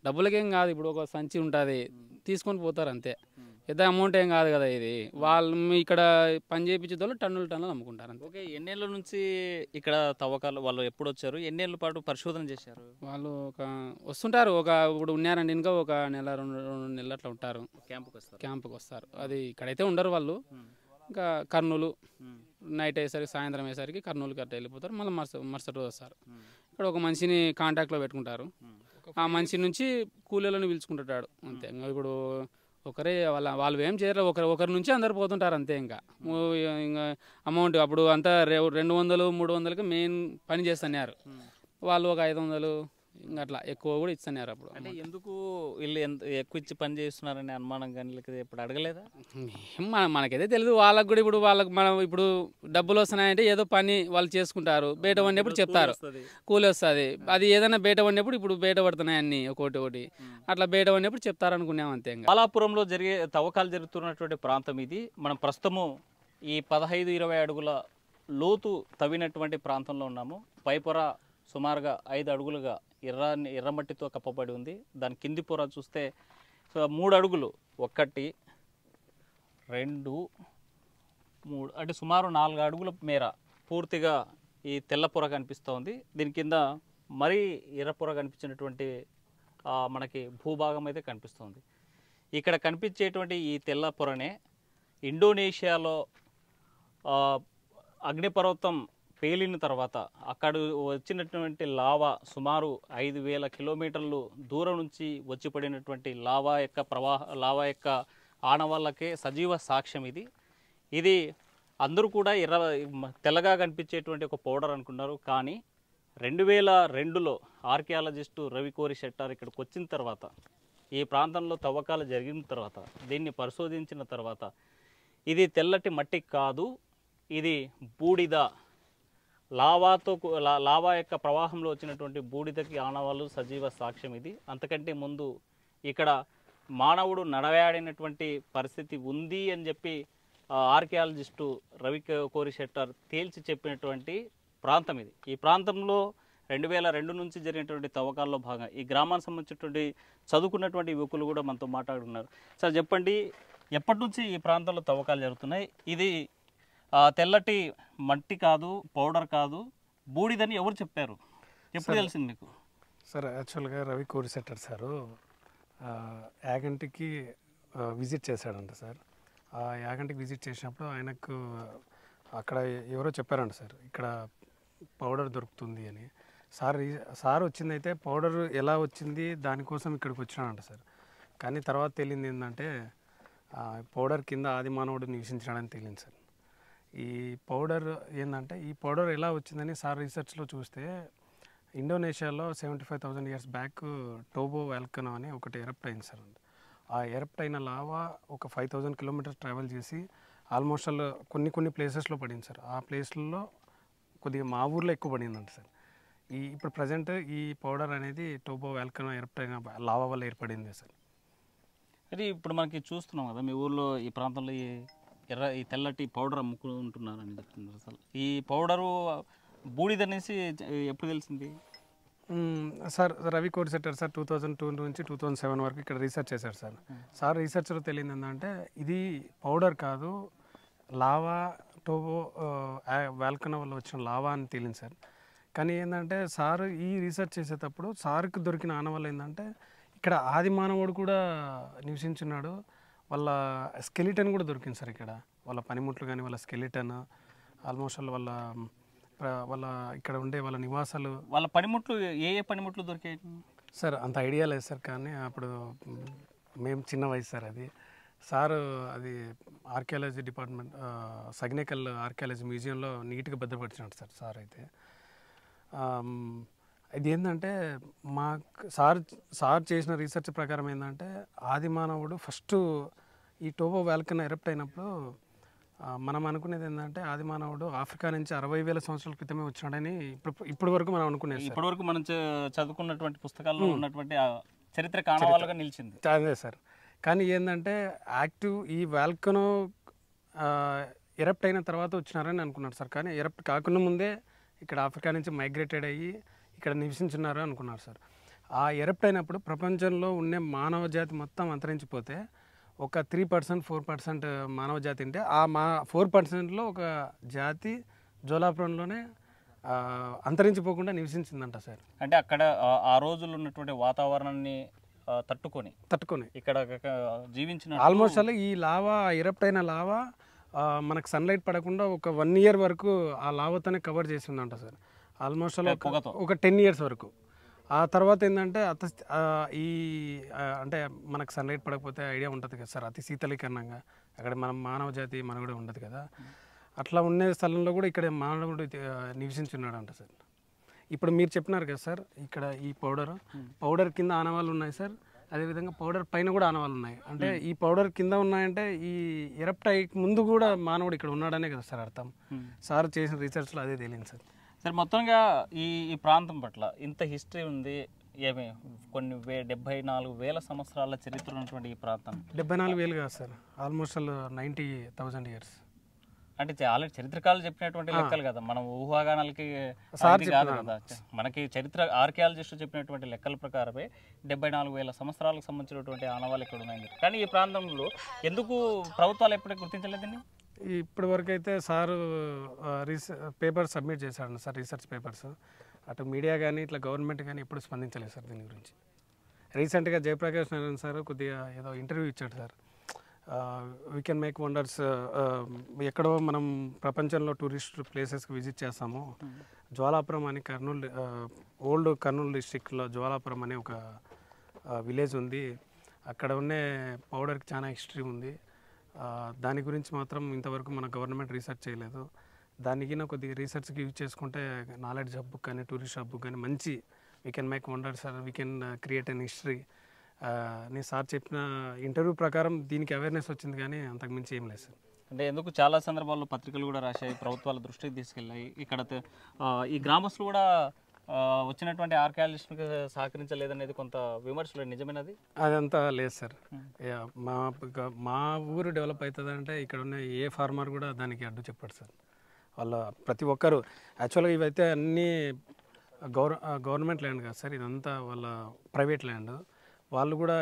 డబ్బులకేం కాదు, ఇప్పుడు ఒక సంచి ఉంటుంది తీసుకొని పోతారు అంతే. పెద్ద అమౌంట్ ఏం కాదు కదా ఇది. వాళ్ళు ఇక్కడ పని చేయించే వాళ్ళు టన్నులు అమ్ముకుంటారు అంతే. ఓకే, ఎన్నేళ్ళ నుంచి ఇక్కడ తవ్వకాలు వాళ్ళు ఎప్పుడు వచ్చారు, ఎన్నేళ్ళ పాటు పరిశోధన చేశారు? వాళ్ళు వస్తుంటారు, ఇప్పుడు ఉన్నారండి ఇంకా ఒక నెల రెండు నెలలు అట్లా ఉంటారు. క్యాంపుకి వస్తారు. అది ఇక్కడైతే ఉండరు వాళ్ళు. ఇంకా కర్నూలు నైట్ అయ్యేసరికి సాయంత్రం అయ్యేసరికి కర్నూలుకి అట్లా వెళ్ళిపోతారు. మళ్ళీ మరుసటి రోజు వస్తారు. ఇక్కడ ఒక మనిషిని కాంటాక్ట్లో పెట్టుకుంటారు. ఆ మనిషి నుంచి కూలీలను పిలుచుకుంటాడు అంతే. ఇంకా ఇప్పుడు ఒకరే వాళ్ళు ఏం చేయరు, ఒకరి నుంచి అందరు పోతుంటారు అంతే. ఇంకా అమౌంట్ అప్పుడు అంతా 200 300కి మెయిన్ పని చేస్తున్నారు. వాళ్ళు ఒక 500 ఇంకా అట్లా ఎక్కువ కూడా ఇస్తున్నారు. అప్పుడు అంటే ఎందుకు వీళ్ళు ఎంత ఎక్కువ ఇచ్చి పని చేస్తున్నారని అనుమానం కానీ లేకపోతే ఇప్పుడు అడగలేదా? మనకైతే తెలియదు. వాళ్ళకి కూడా ఇప్పుడు మనం ఇప్పుడు డబ్బులు వస్తున్నాయంటే ఏదో పని వాళ్ళు చేసుకుంటారు. బయట పడినప్పుడు చెప్తారు కూలి వస్తుంది. అది ఏదైనా బయట పడినప్పుడు ఇప్పుడు బయట పడుతున్నాయి అన్ని ఒకటి అట్లా బయట పడినప్పుడు చెప్తారు అనుకున్నాం అంతే. బాలాపురంలో తవ్వకాలు జరుగుతున్నటువంటి ప్రాంతం ఇది. మనం ప్రస్తుతము ఈ 15-20 అడుగుల లోతు తవ్వినటువంటి ప్రాంతంలో ఉన్నాము. పైపొర సుమారుగా 5 అడుగులుగా ఎర్రమట్టితో కప్పబడి ఉంది. దాని కింది పొర చూస్తే 3 అడుగులు, 1 2 3 అంటే సుమారు 4 అడుగుల మేర పూర్తిగా ఈ తెల్ల పొర కనిపిస్తోంది. దీని కింద మరీ ఎర్ర పొర కనిపించినటువంటి మనకి భూభాగం అయితే కనిపిస్తుంది. ఇక్కడ కనిపించేటువంటి ఈ తెల్ల పొరనే ఇండోనేషియాలో అగ్నిపర్వతం పేలిన తర్వాత అక్కడ వచ్చినటువంటి లావా సుమారు 5000 కిలోమీటర్లు దూరం నుంచి వచ్చి పడినటువంటి లావా యొక్క ఆనవాళ్ళకే సజీవ సాక్ష్యం ఇది. ఇది అందరూ కూడా తెల్లగా కనిపించేటువంటి ఒక పౌడర్ అనుకున్నారు. కానీ 2002లో ఆర్కియాలజిస్టు రవి కోరి షెట్టార్ ఇక్కడికి వచ్చిన తర్వాత, ఈ ప్రాంతంలో తవ్వకాలు జరిగిన తర్వాత, దీన్ని పరిశోధించిన తర్వాత ఇది తెల్లటి మట్టి కాదు, ఇది బూడిద, లావా యొక్క ప్రవాహంలో వచ్చినటువంటి బూడిదకి ఆనవాళ్ళు సజీవ సాక్ష్యం ఇది. అంతకంటే ముందు ఇక్కడ మానవుడు నడయాడినటువంటి పరిస్థితి ఉంది అని చెప్పి ఆర్కియాలజిస్టు రవి కోరి షెట్టార్ తేల్చి చెప్పినటువంటి ప్రాంతం ఇది. ఈ ప్రాంతంలో 2002 నుంచి జరిగినటువంటి తవ్వకాల్లో భాగంగా ఈ గ్రామానికి సంబంధించినటువంటి చదువుకున్నటువంటి యువకులు కూడా మనతో మాట్లాడుతున్నారు. సార్ చెప్పండి, ఎప్పటి నుంచి ఈ ప్రాంతంలో తవ్వకాలు జరుగుతున్నాయి? ఇది తెల్లటి మట్టి కాదు, పౌడర్ కాదు, బూడిదని ఎవరు చెప్పారు? ఎప్పుడు తెలిసింది మీకు? సార్ యాక్చువల్గా రవి కోరి షెట్టార్ సారు యాగంటికి విజిట్ చేశాడంట సార్. ఆ యాగంటికి విజిట్ చేసినప్పుడు ఆయనకు అక్కడ ఎవరో చెప్పారంట సార్, ఇక్కడ పౌడర్ దొరుకుతుంది అని. సార్ వచ్చిందైతే పౌడర్ ఎలా వచ్చింది దానికోసం ఇక్కడికి వచ్చినాడంట సార్. కానీ తర్వాత తెలియంది ఏంటంటే పౌడర్ కింద ఆది మానవుడు నివసించడానికి తెలియదు సార్. ఈ పౌడర్ ఏంటంటే ఈ పౌడర్ ఎలా వచ్చిందని సార్ రీసెర్చ్లో చూస్తే ఇండోనేషియాలో 75,000 ఇయర్స్ బ్యాక్ టోబో వాల్కనో అని ఒకటి ఎరప్ట్ అయింది సార్. ఆ ఎరప్ట్ అయిన లావా ఒక 5,000 కిలోమీటర్స్ ట్రావెల్ చేసి ఆల్మోస్ట్ కొన్ని ప్లేసెస్లో పడింది సార్. ఆ ప్లేస్లలో కొద్దిగా మా ఊర్లో ఎక్కువ పడిందంట సార్. ఇప్పుడు ప్రజెంట్ ఈ పౌడర్ అనేది టోబో వాల్కనో ఎరప్ట్ అయిన లావా వల్ల ఏర్పడింది సార్. అది ఇప్పుడు మనకి చూస్తున్నాం కదా, మీ ఊర్లో ఈ ప్రాంతంలో ఈ తెల్లటి పౌడర్ అమ్ముకుంటున్నారని చెప్తున్నారు. అసలు ఈ పౌడరు బూడిదనేసి ఎప్పుడు తెలిసింది సార్? రవి కోరి షెట్టార్ సార్ 2002 నుంచి 2007 వరకు ఇక్కడ రీసెర్చ్ చేశారు సార్. సార్ రీసెర్చ్లో తెలియదు ఏంటంటే ఇది పౌడర్ కాదు, లావా టోబో వాల్కనో వల్ల వచ్చిన లావా అని తెలియదు సార్. కానీ ఏంటంటే సార్ ఈ రీసెర్చ్ చేసేటప్పుడు సార్కి దొరికిన ఆనవాళ్ళు ఏంటంటే ఇక్కడ ఆది మానవుడు కూడా నివసించున్నాడు, వాళ్ళ స్కెలిటన్ కూడా దొరికింది సార్. ఇక్కడ వాళ్ళ పనిముట్లు కానీ వాళ్ళ స్కెలిటన్ ఆల్మోస్ట్ వాళ్ళ ఇక్కడ ఉండే వాళ్ళ నివాసాలు, వాళ్ళ పనిముట్లు ఏ పనిముట్లు దొరికాయి సార్? అంత ఐడియా లేదు సార్. కానీ అప్పుడు మేము చిన్న వయసు సార్. సార్ అది ఆర్కియాలజీ డిపార్ట్మెంట్ సగ్నేకల్ ఆర్కియాలజీ మ్యూజియంలో నీట్గా భద్రపరిచినట్టు సార్ అయితే ఇది ఏంటంటే సార్ చేసిన రీసెర్చ్ ప్రకారం ఏంటంటే ఆది మానవుడు ఫస్ట్ ఈ టోబో వాల్కనో ఎరప్ట్ అయినప్పుడు మనం అనుకునేది ఏంటంటే ఆది మానవుడు ఆఫ్రికా నుంచి 60,000 సంవత్సరాల క్రితమే వచ్చినాడని ఇప్పటి వరకు మనం అనుకునేది. ఇప్పటి వరకు మనం చదువుకున్నటువంటి పుస్తకాల్లో ఉన్నటువంటి చరిత్ర కారణాలుగా నిలిచింది అదే సార్. కానీ ఏంటంటే యాక్టివ్ ఈ వాల్కనో ఎరప్ట్ అయిన తర్వాత వచ్చినారని అనుకున్నారు సార్. కానీ ఎరప్ట్ కాకుండా ముందే ఇక్కడ ఆఫ్రికా నుంచి మైగ్రేటెడ్ అయ్యి ఇక్కడ నివసించున్నారు అనుకున్నారు సార్. ఆ ఎరప్ట్ అయినప్పుడు ప్రపంచంలో ఉండే మానవ జాతి మొత్తం అంతరించిపోతే ఒక 3% 4% మానవ జాతి ఉంటే ఆ 4%లో ఒక జాతి జోలాపురంలోనే అంతరించిపోకుండా నివసించిందంట సార్. అంటే అక్కడ ఆ రోజుల్లో ఉన్నటువంటి వాతావరణాన్ని తట్టుకొని ఇక్కడ జీవించిన ఆల్మోస్ట్ అలా ఈ లావా ఎరప్ట్ అయిన లావా మనకు సన్లైట్ పడకుండా ఒక 1 year వరకు ఆ లావాతోనే కవర్ చేసిందంట సార్. ఆల్మోస్ట్ అలా ఒక 10 years వరకు. ఆ తర్వాత ఏంటంటే అంటే మనకు సన్లైట్ పడకపోతే ఐడియా ఉంటుంది కదా సార్, అతి శీతలీకరణంగా అక్కడ మనం మానవ జాతి మనగుడే ఉండదు కదా, అట్లా ఉండే స్థలంలో కూడా ఇక్కడ మానవుడు నివసించున్నాడంట సార్. ఇప్పుడు మీరు చెప్పినారు కదా సార్, ఇక్కడ ఈ పౌడర్ కింద ఆనవాళ్ళు ఉన్నాయి సార్, అదేవిధంగా పౌడర్ పైన కూడా ఆనవాళ్ళు ఉన్నాయి. అంటే ఈ పౌడర్ కింద ఉన్నాయంటే ఈ ఎరప్ట్ ముందు కూడా మానవుడు ఇక్కడ ఉన్నాడనే కదా సార్ అర్థం. సార్ చేసిన రీసెర్చ్లో అదే తెలియదు సార్. సార్ మొత్తంగా ఈ ప్రాంతం పట్ల ఇంత హిస్టరీ ఉంది, ఏమి కొన్ని 74,000 సంవత్సరాల చరిత్ర ఉన్నటువంటి ఈ ప్రాంతం. 74,000 కాదు సార్, ఆల్మోస్ట్ 90,000 years. అంటే ఆల్రెడీ చరిత్రకాలు చెప్పినటువంటి లెక్కలు కదా, మనం ఊహాగానాలకి కాదు కదా. మనకి చరిత్ర ఆర్కియాలజిస్టు చెప్పినటువంటి లెక్కల ప్రకారమే 74,000 సంవత్సరాలకు సంబంధించినటువంటి ఆనవాళ్ళు ఇక్కడ ఉన్నాయి. కానీ ఈ ప్రాంతంలో ఎందుకు ప్రభుత్వాలు ఎప్పుడూ గుర్తించలేదండి? ఇప్పటి వరకు అయితే సారు పేపర్స్ సబ్మిట్ చేశాడు సార్, రీసెర్చ్ పేపర్స్. అటు మీడియా కానీ ఇట్లా గవర్నమెంట్ కానీ ఎప్పుడు స్పందించలేదు సార్ దీని గురించి. రీసెంట్గా జయప్రకాష్ నారాయణ సార్ కొద్దిగా ఏదో ఇంటర్వ్యూ ఇచ్చాడు sir, we can make wonders, ఎక్కడో మనం ప్రపంచంలో టూరిస్ట్ ప్లేసెస్కి విజిట్ చేస్తాము. జ్వాలాపురం అని ఓల్డ్ కర్నూలు డిస్ట్రిక్ట్లో జ్వాలాపురం అనే ఒక విలేజ్ ఉంది, అక్కడ ఉండే పౌడర్కి చాలా హిస్టరీ ఉంది. దాని గురించి మాత్రం ఇంతవరకు మన గవర్నమెంట్ రీసెర్చ్ చేయలేదు. దానికి కొద్దిగా రీసెర్చ్కి యూజ్ చేసుకుంటే నాలెడ్జ్ హబ్కు కానీ టూరిస్ట్ హబ్కు కానీ మంచి we can make wonders, we can create an history అని సార్ చెప్పిన ఇంటర్వ్యూ ప్రకారం దీనికి అవేర్నెస్ వచ్చింది, కానీ అంతకుమించి ఏం లేదు సార్. అంటే ఎందుకు చాలా సందర్భాల్లో పత్రికలు కూడా రాశాయి, ప్రభుత్వాల దృష్టికి తీసుకెళ్ళాయి. ఇక్కడ ఈ గ్రామస్తులు కూడా వచ్చినటువంటి ఆర్కియాలజిస్ట్కి సహకరించలేదనేది కొంత విమర్శలు, నిజమైనది? అదంతా లేదు సార్. మా ఊరు డెవలప్ అవుతుందంటే ఇక్కడ ఉన్న ఏ ఫార్మర్ కూడా దానికి అడ్డు చెప్పాడు సార్. వాళ్ళ ప్రతి ఒక్కరు యాక్చువల్గా ఇవైతే అన్నీ గవర్నమెంట్ ల్యాండ్ కాదు సార్, ఇదంతా వాళ్ళ ప్రైవేట్ ల్యాండ్. వాళ్ళు కూడా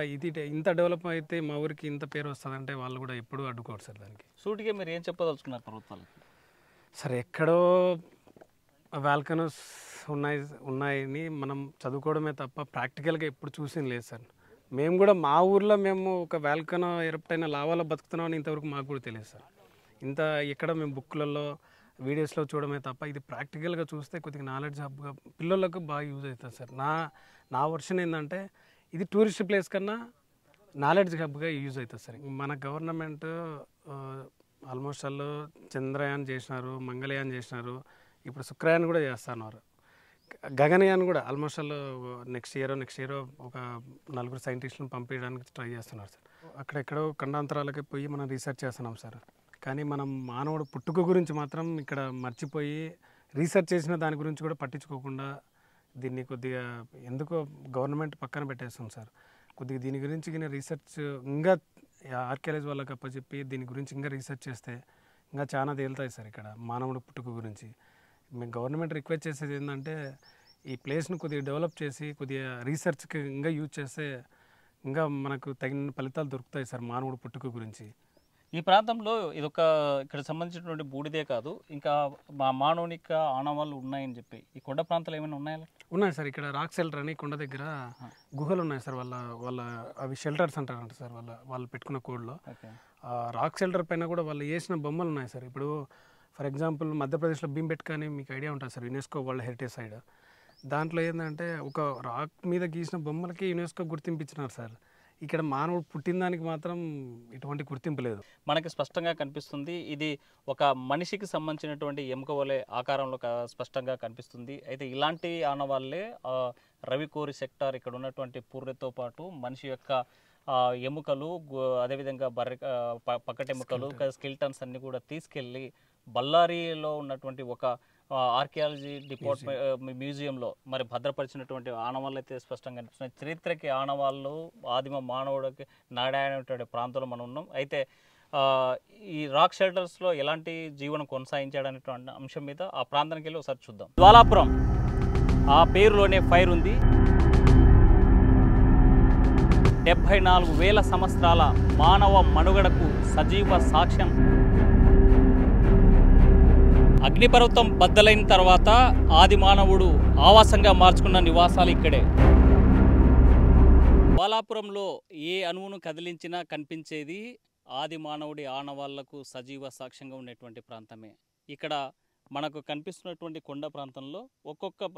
ఇంత డెవలప్ అయితే మా ఊరికి ఇంత పేరు వస్తుందంటే వాళ్ళు కూడా ఎప్పుడూ అడ్డుకోరు సార్ దానికి. సూటిగా మీరు ఏం చెప్పదలుచుకున్నారు ప్రభుత్వాలకి? సార్ ఎక్కడో వాల్కనోస్ ఉన్నాయని మనం చదువుకోవడమే తప్ప ప్రాక్టికల్గా ఎప్పుడు చూసింది లేదు సార్. మేము కూడా మా ఊర్లో మేము ఒక వాల్కనో ఎరప్ట్ అయిన లావాలో బతుకుతున్నామని ఇంతవరకు మాకు కూడా తెలియదు సార్. ఇంత ఎక్కడ మేము బుక్లలో వీడియోస్లో చూడమే తప్ప ఇది ప్రాక్టికల్గా చూస్తే కొద్దిగా నాలెడ్జ్ హబ్గా పిల్లలకు బాగా యూజ్ అవుతుంది సార్. నా వర్షన్ ఏంటంటే ఇది టూరిస్ట్ ప్లేస్ కన్నా నాలెడ్జ్ హబ్గా యూజ్ అవుతుంది సార్. మన గవర్నమెంట్ ఆల్మోస్ట్ వాళ్ళు చంద్రయాన్ చేసినారు, మంగళయాన్ చేసినారు, ఇప్పుడు శుక్రయాన్ కూడా చేస్తున్నారు. గగనయాన్ కూడా ఆల్మోస్ట్ వాళ్ళు నెక్స్ట్ ఇయర్ ఒక 4 సైంటిస్టులను పంపించడానికి ట్రై చేస్తున్నారు సార్. అక్కడెక్కడో ఖండాంతరాలకి పోయి మనం రీసెర్చ్ చేస్తున్నాం సార్. కానీ మనం మానవుడు పుట్టుక గురించి మాత్రం ఇక్కడ మర్చిపోయి రీసెర్చ్ చేసిన దాని గురించి కూడా పట్టించుకోకుండా దీన్ని కొద్దిగా ఎందుకో గవర్నమెంట్ పక్కన పెట్టేస్తాం సార్. కొద్దిగా దీని గురించి రీసెర్చ్ ఇంకా ఆర్కియాలజీ వాళ్ళకి అప్పచెప్పి దీని గురించి ఇంకా రీసెర్చ్ చేస్తే ఇంకా చాలా తేలుతాయి సార్ ఇక్కడ మానవుడు పుట్టుక గురించి. మేము గవర్నమెంట్ రిక్వెస్ట్ చేసేది ఏంటంటే ఈ ప్లేస్ను కొద్దిగా డెవలప్ చేసి కొద్దిగా రీసెర్చ్కి ఇంకా యూజ్ చేస్తే ఇంకా మనకు తగిన ఫలితాలు దొరుకుతాయి సార్ మానవుడు పుట్టుక గురించి. ఈ ప్రాంతంలో ఇదొక ఇక్కడ సంబంధించినటువంటి బూడిదే కాదు, ఇంకా మానవునిక ఆనవాళ్ళు ఉన్నాయని చెప్పి ఈ కొండ ప్రాంతాలు ఏమైనా ఉన్నాయా? ఉన్నాయి సార్. ఇక్కడ రాక్ షెల్టర్ అని కొండ దగ్గర గుహలు ఉన్నాయి సార్. వాళ్ళ అవి షెల్టర్స్ అంటారంట సార్. వాళ్ళు పెట్టుకున్న కోడ్లో రాక్ షెల్టర్ పైన కూడా వాళ్ళు వేసిన బొమ్మలు ఉన్నాయి సార్. ఇప్పుడు ఫర్ ఎగ్జాంపుల్ మధ్యప్రదేశ్లో భీంబెట్కా అని మీకు ఐడియా ఉంటుంది sir, UNESCO world heritage side. దాంట్లో ఏంటంటే ఒక రాక్ మీద గీసిన బొమ్మలకి యునెస్కో గుర్తింపించినారు సార్. ఇక్కడ మానవుడు పుట్టిన దానికి మాత్రం ఎటువంటి గుర్తింపు లేదు. మనకి స్పష్టంగా కనిపిస్తుంది ఇది ఒక మనిషికి సంబంధించినటువంటి ఎముక వలె ఆకారంలో స్పష్టంగా కనిపిస్తుంది. అయితే ఇలాంటి ఆనవాళ్ళే రవికోరి సెక్టార్ ఇక్కడ ఉన్నటువంటి పూర్రెతో పాటు మనిషి యొక్క ఎముకలు, అదేవిధంగా పక్కటెముకలు, స్కెల్టన్స్ అన్ని కూడా తీసుకెళ్ళి బళ్ళారిలో ఉన్నటువంటి ఒక ఆర్కియాలజీ డిపార్ట్మెంట్ మ్యూజియంలో మరి భద్రపరిచినటువంటి ఆనవాళ్ళు అయితే స్పష్టంగా కనిపిస్తున్నాయి. చరిత్రకి ఆనవాళ్ళు ఆదిమ మానవుడికి నాడాయనటువంటి ప్రాంతంలో మనం ఉన్నాం. అయితే ఈ రాక్ షెల్టర్స్లో ఎలాంటి జీవనం కొనసాగించాడనేటువంటి అంశం మీద ఆ ప్రాంతానికి వెళ్ళి ఒకసారి చూద్దాం. జ్వాలాపురం ఆ పేరులోనే ఫైర్ ఉంది. 74,000 సంవత్సరాల మానవ మనుగడకు సజీవ సాక్ష్యం. అగ్నిపర్వతం బద్దలైన తర్వాత ఆది మానవుడు ఆవాసంగా మార్చుకున్న నివాసాలు ఇక్కడే. జ్వాలాపురంలో ఏ అణువును కదిలించినా కనిపించేది ఆది మానవుడి ఆనవాళ్లకు సజీవ సాక్ష్యంగా ఉండేటువంటి ప్రాంతమే. ఇక్కడ మనకు కనిపిస్తున్నటువంటి కొండ ప్రాంతంలో ఒక్కొక్క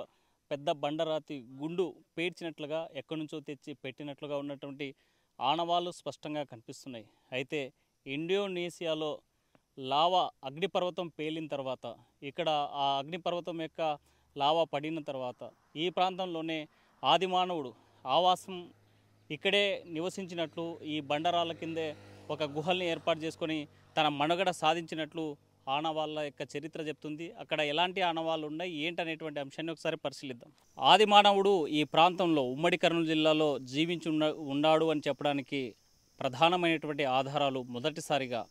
పెద్ద బండరాతి గుండు పేర్చినట్లుగా ఎక్కడి నుంచో తెచ్చి పెట్టినట్లుగా ఉన్నటువంటి ఆనవాళ్ళు స్పష్టంగా కనిపిస్తున్నాయి. అయితే ఇండోనేషియాలో లావా అగ్నిపర్వతం పేలిన తర్వాత, ఇక్కడ ఆ అగ్నిపర్వతం యొక్క లావా పడిన తర్వాత ఈ ప్రాంతంలోనే ఆది మానవుడు ఆవాసం ఇక్కడే నివసించినట్లు, ఈ బండరాళ్ళ కిందే ఒక గుహల్ని ఏర్పాటు చేసుకొని తన మనుగడ సాధించినట్లు ఆనవాళ్ళ యొక్క చరిత్ర చెప్తుంది. అక్కడ ఎలాంటి ఆనవాళ్ళు ఉన్నాయి ఏంటనేటువంటి అంశాన్ని ఒకసారి పరిశీలిద్దాం. ఆది మానవుడు ఈ ప్రాంతంలో ఉమ్మడి కర్నూలు జిల్లాలో జీవించి ఉన్నాడు అని చెప్పడానికి ప్రధానమైనటువంటి ఆధారాలు మొదటిసారిగా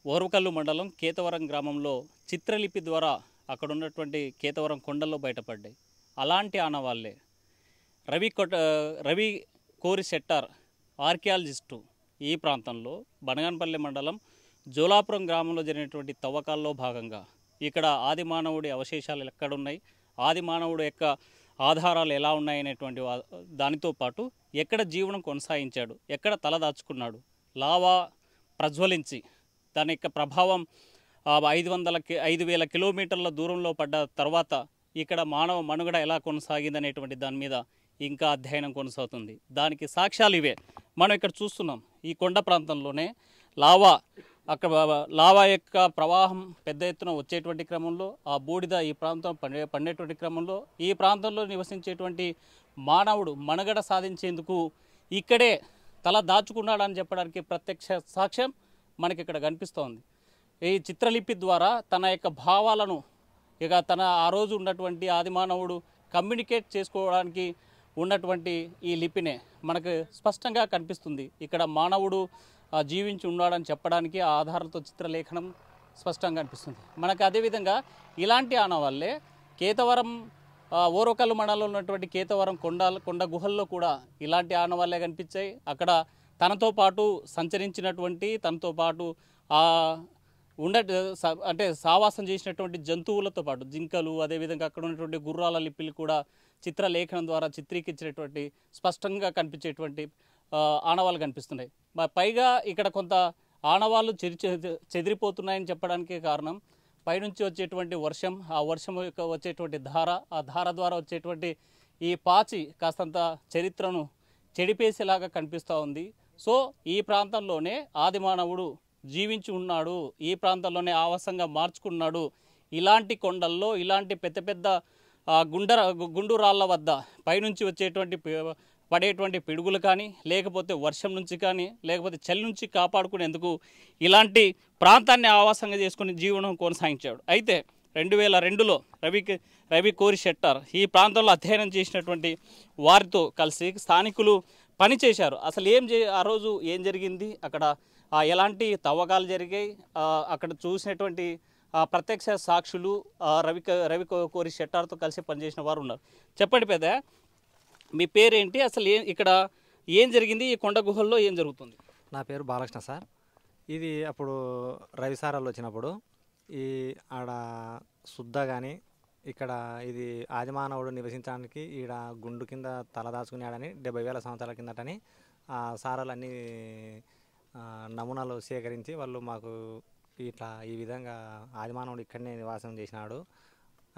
ఓర్వకల్లు మండలం కేతవరం గ్రామంలో చిత్రలిపి ద్వారా అక్కడ ఉన్నటువంటి కేతవరం కొండల్లో బయటపడ్డాయి. అలాంటి ఆనవాళ్ళే రవి కోరి శెట్టార్ ఆర్కియాలజిస్టు ఈ ప్రాంతంలో బనగానపల్లి మండలం జోలాపురం గ్రామంలో జరిగినటువంటి తవ్వకాల్లో భాగంగా ఇక్కడ ఆది మానవుడి అవశేషాలు ఎక్కడున్నాయి, ఆది మానవుడు యొక్క ఆధారాలు ఎలా ఉన్నాయనేటువంటి దానితో పాటు ఎక్కడ జీవనం కొనసాగించాడు, ఎక్కడ తలదాచుకున్నాడు, లావా ప్రజ్వలించి దాని యొక్క ప్రభావం 5,000 కిలోమీటర్ల దూరంలో పడ్డ తర్వాత ఇక్కడ మానవ మనుగడ ఎలా కొనసాగిందనేటువంటి దాని మీద ఇంకా అధ్యయనం కొనసాగుతుంది. దానికి సాక్ష్యాలు ఇవే. మనం ఇక్కడ చూస్తున్నాం ఈ కొండ ప్రాంతంలోనే లావా యొక్క ప్రవాహం పెద్ద ఎత్తున వచ్చేటువంటి క్రమంలో ఆ బూడిద ఈ ప్రాంతం పండేటువంటి క్రమంలో ఈ ప్రాంతంలో నివసించేటువంటి మానవుడు మనుగడ సాధించేందుకు ఇక్కడే తల దాచుకున్నాడని చెప్పడానికి ప్రత్యక్ష సాక్ష్యం మనకి ఇక్కడ కనిపిస్తోంది. ఈ చిత్రలిపి ద్వారా తన యొక్క భావాలను తన ఆ రోజు ఉన్నటువంటి ఆది మానవుడు కమ్యూనికేట్ చేసుకోవడానికి ఉన్నటువంటి ఈ లిపినే మనకు స్పష్టంగా కనిపిస్తుంది. ఇక్కడ మానవుడు జీవించి ఉన్నాడని చెప్పడానికి ఆ ఆధారాలతో చిత్రలేఖనం స్పష్టంగా కనిపిస్తుంది మనకు. అదేవిధంగా ఇలాంటి ఆనవాళ్ళే కేతవరం ఓర్వకల్లు మండలంలో ఉన్నటువంటి కేతవరం కొండ గుహల్లో కూడా ఇలాంటి ఆనవాళ్ళే కనిపించాయి. అక్కడ తనతో పాటు సంచరించినటువంటి, తనతో పాటు అంటే సావాసం చేసినటువంటి జంతువులతో పాటు జింకలు, అదేవిధంగా అక్కడ ఉన్నటువంటి గుర్రాల లిపిలు కూడా చిత్రలేఖనం ద్వారా చిత్రీకరించినటువంటి స్పష్టంగా కనిపించేటువంటి ఆనవాళ్ళు కనిపిస్తున్నాయి. పైగా ఇక్కడ కొంత ఆనవాళ్ళు చెదిరిపోతున్నాయని చెప్పడానికి కారణం పైనుంచి వచ్చేటువంటి వర్షం, ఆ వర్షం యొక్క వచ్చేటువంటి ధార, ఆ ధార ద్వారా వచ్చేటువంటి ఈ పాచి కాస్తంత చరిత్రను చెడిపేసేలాగా కనిపిస్తూ ఉంది. సో ఈ ప్రాంతంలోనే ఆది మానవుడు జీవించి ఉన్నాడు, ఈ ప్రాంతంలోనే ఆవాసంగా మార్చుకున్నాడు. ఇలాంటి కొండల్లో ఇలాంటి పెద్ద పెద్ద గుండు రాళ్ళ వద్ద పైనుంచి వచ్చేటువంటి పడేటువంటి పిడుగులు కానీ, లేకపోతే వర్షం నుంచి కానీ, లేకపోతే చలి నుంచి కాపాడుకునేందుకు ఇలాంటి ప్రాంతాన్ని ఆవాసంగా చేసుకుని జీవనం కొనసాగించాడు. అయితే 2002లో రవి కోరి శెట్టార్ ఈ ప్రాంతంలో అధ్యయనం చేసినటువంటి వారితో కలిసి స్థానికులు పనిచేశారు. అసలు ఆ రోజు ఏం జరిగింది, అక్కడ ఎలాంటి తవ్వకాలు జరిగాయి, అక్కడ చూసినటువంటి ప్రత్యక్ష సాక్షులు రవి కోరి శెట్టార్తో కలిసి పనిచేసిన వారు ఉన్నారు. చెప్పండి పెద్ద, మీ పేరేంటి, అసలు ఇక్కడ ఏం జరిగింది, ఈ కొండ గుహల్లో ఏం జరుగుతుంది? నా పేరు బాలకృష్ణ సార్. ఇది అప్పుడు రవిసారాలు వచ్చినప్పుడు ఈ ఆడ శుద్ధ కానీ ఇక్కడ ఇది ఆదిమానవుడు నివసించడానికి ఈడ గుండు కింద తలదాచుకున్నాడని 70,000 సంవత్సరాల కిందటని ఆ సారాలన్నీ నమూనాలు సేకరించి వాళ్ళు మాకు ఇట్లా ఈ విధంగా ఆదిమానవుడు ఇక్కడనే నివాసం చేసినాడు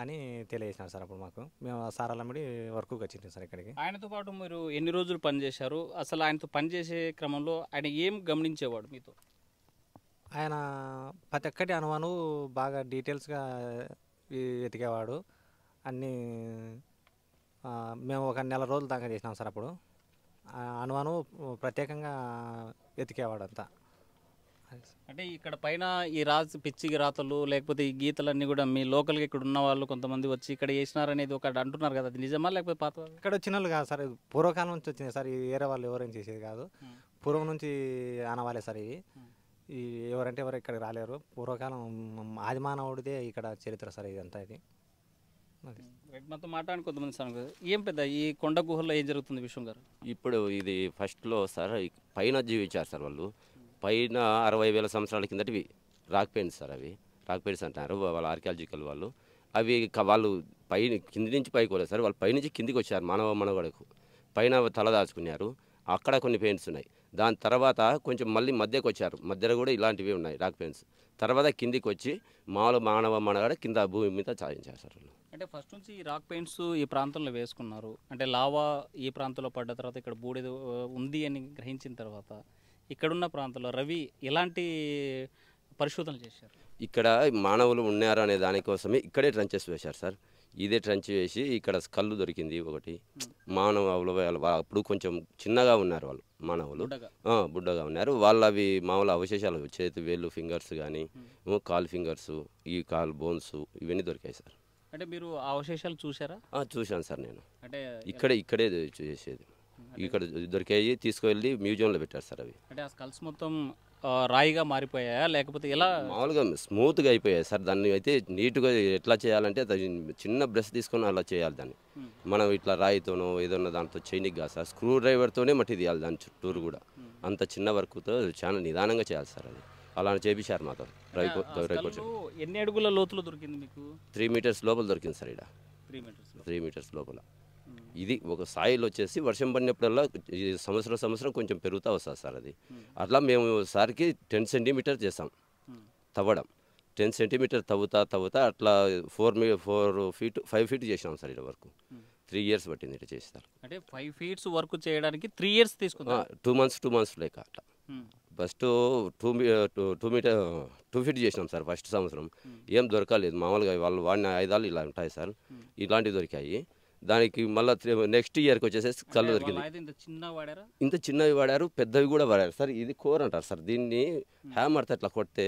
అని తెలియజేసినారు సార్. అప్పుడు మాకు మేము సారాలమ్మడి వర్క్కి వచ్చింది సార్ ఇక్కడికి. ఆయనతో పాటు మీరు ఎన్ని రోజులు పనిచేశారు? అసలు ఆయనతో పనిచేసే క్రమంలో ఆయన ఏం గమనించేవాడు మీతో? ఆయన ప్రతి ఒక్కటి అనుమాను బాగా డీటెయిల్స్గా వెతికేవాడు. అన్నీ మేము ఒక నెల రోజులు దాకా చేసినాం సార్. అప్పుడు అనుమాను ప్రత్యేకంగా వెతికేవాడు అంతా. అంటే ఇక్కడ పైన ఈ పిచ్చి రాతలు లేకపోతే ఈ గీతలన్నీ కూడా మీ లోకల్గా ఇక్కడ ఉన్న వాళ్ళు కొంతమంది వచ్చి ఇక్కడ చేసినారనేది ఒకటి అంటున్నారు కదా, అది నిజమా లేకపోతే పాత? ఇక్కడ వచ్చిన వాళ్ళు కాదు సార్, పూర్వకాలం నుంచి వచ్చినాయి సార్. ఈ వేరే వాళ్ళు ఎవరేం చేసేది కాదు, పూర్వం నుంచి ఆనవాలే సార్. ఇవి ఈ ఎవరంటే ఎవరు ఇక్కడికి రాలేరు. పూర్వకాలం ఆదిమానవుడిదే ఇక్కడ చరిత్ర సార్ ఇదంతా ఇది. అది మొత్తం మాట్లాడి కొంతమంది సార్ ఏం పెద్ద ఈ కొండ గుహల్లో ఏం జరుగుతుంది విశ్వం గారు? ఇప్పుడు ఇది ఫస్ట్లో సార్ పైన జీవించారు సార్ వాళ్ళు. పైన 60,000 సంవత్సరాల కిందటివి రాక్ పెయింట్స్ సార్. అవి రాక్ పెయింట్స్ అంటారు వాళ్ళ ఆర్కియాలజికల్ వాళ్ళు. అవి వాళ్ళు పైన కింది నుంచి పైకి పోలేదు సార్, వాళ్ళు పైనుంచి కిందికి వచ్చారు. మానవ మనగడకు పైన తలదాచుకున్నారు. అక్కడ కొన్ని పెయింట్స్ ఉన్నాయి. దాని తర్వాత కొంచెం మళ్ళీ మధ్యకు వచ్చారు. మధ్యలో కూడా ఇలాంటివి ఉన్నాయి రాక్ పెయింట్స్. తర్వాత కిందికి వచ్చి మానవ మనగడ కింద భూమి మీద సాధించారు సార్ వాళ్ళు. అంటే ఫస్ట్ నుంచి ఈ రాక్ పెయింట్స్ ఈ ప్రాంతంలో వేసుకున్నారు. అంటే లావా ఈ ప్రాంతంలో పడ్డ తర్వాత ఇక్కడ బూడిద ఉంది అని గ్రహించిన తర్వాత ఇక్కడున్న ప్రాంతంలో రవి ఎలాంటి పరిశోధనలు చేశారు? ఇక్కడ మానవులు ఉన్నారు అనే దానికోసమే ఇక్కడే ట్రంచెస్ వేశారు సార్. ఇదే ట్రంచ్ వేసి ఇక్కడ స్కల్లు దొరికింది ఒకటి. మానవులు అప్పుడు కొంచెం చిన్నగా ఉన్నారు వాళ్ళు, మానవులు బుడ్డగా ఉన్నారు వాళ్ళు. అవి మామూలు అవశేషాలు, చేతి వేళ్ళు ఫింగర్స్ కానీ, కాల్ ఫింగర్స్, ఈ కాల్ బోన్స్ ఇవన్నీ దొరికాయి సార్. అంటే మీరు ఆ అవశేషాలు చూసారా? చూశాను సార్ నేను. అంటే ఇక్కడే చేసేది. ఇక్కడ దొరికాయి, తీసుకువెళ్ళి మ్యూజియంలో పెట్టారు సార్ అవి. అంటే ఆ స్కల్స్ మొత్తం రాయిగా మారిపోయాయా లేకపోతే ఎలా? మామూలుగా స్మూత్గా అయిపోయాయి సార్. దాన్ని అయితే నీట్గా ఎట్లా చేయాలంటే చిన్న బ్రష్ తీసుకొని అలా చేయాలి దాన్ని. మనం ఇట్లా రాయితోనో ఏదన్నా దాంతో చేయనికి కాదు సార్, స్క్రూ డ్రైవర్తోనే మట్టి తీయాలి దాని చుట్టూరు కూడా. అంత చిన్న వర్క్తో చాలా నిదానంగా చేయాలి సార్ అది. అలా చేపించారు మాతో. ఎన్ని అడుగుల లోతులో దొరికింది మీకు? 3 మీటర్స్ లోపల దొరికింది సార్ ఇక్కడ. 3 మీటర్స్ లోపల. ఇది ఒక సాయిల్ వచ్చేసి వర్షం పడినప్పుడల్లా ఈ సంవత్సరం కొంచెం పెరుగుతూ వస్తుంది సార్ అది. అట్లా మేము సార్కి 10 సెంటీమీటర్ చేసాం తవ్వడం. 10 సెంటీమీటర్ తవ్వుతా అట్లా 5 ఫీట్ చేసినాం సార్ ఇక్కడ వరకు. 3 ఇయర్స్ పట్టింది ఇట్లా చేస్తారు. అంటే 5 ఫీట్స్ వర్క్ చేయడానికి 3 ఇయర్స్ తీసుకుంటాం. 2 మంత్స్ లేక అట్లా. ఫస్ట్ 2 ఫీట్ చేసినాం సార్ ఫస్ట్ సంవత్సరం. ఏం దొరకలేదు. మామూలుగా వాళ్ళు వాడిన ఆయుధాలు ఇలా ఉంటాయి సార్, ఇలాంటివి దొరికాయి. దానికి మళ్ళీ నెక్స్ట్ ఇయర్కి వచ్చేసి కళ్ళు దొరికింది. ఇంత చిన్నవి వాడారు, పెద్దవి కూడా వాడారు సార్. ఇది కోర్ అంటారు సార్. దీన్ని హ్యామర్తో అట్లా కొడితే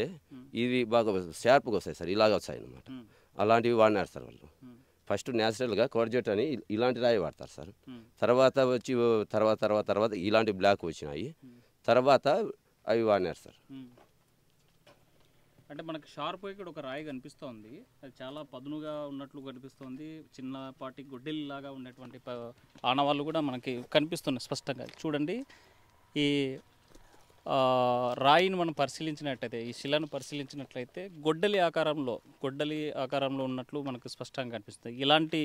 ఇవి బాగా షార్ప్గా వస్తాయి సార్, ఇలాగ వస్తాయి అన్నమాట. అలాంటివి వాడినారు సార్ వాళ్ళు. ఫస్ట్ న్యాచురల్గా కోర్జెట్ అని ఇలాంటి రాయి వాడతారు సార్. తర్వాత ఇలాంటి బ్లాక్ వచ్చినాయి. తర్వాత అవి వాడినారు సార్. అంటే మనకు షార్ప్ ఇక్కడ ఒక రాయి కనిపిస్తోంది. అది చాలా పదునుగా ఉన్నట్లు కనిపిస్తోంది. చిన్నపాటి గొడ్డెల్లాగా ఉన్నటువంటి ఆనవాళ్ళు కూడా మనకి కనిపిస్తున్నాయి స్పష్టంగా. చూడండి, ఈ రాయిని మనం పరిశీలించినట్లయితే, ఈ శిలను పరిశీలించినట్లయితే గొడ్డలి ఆకారంలో ఉన్నట్లు మనకు స్పష్టంగా కనిపిస్తుంది. ఇలాంటి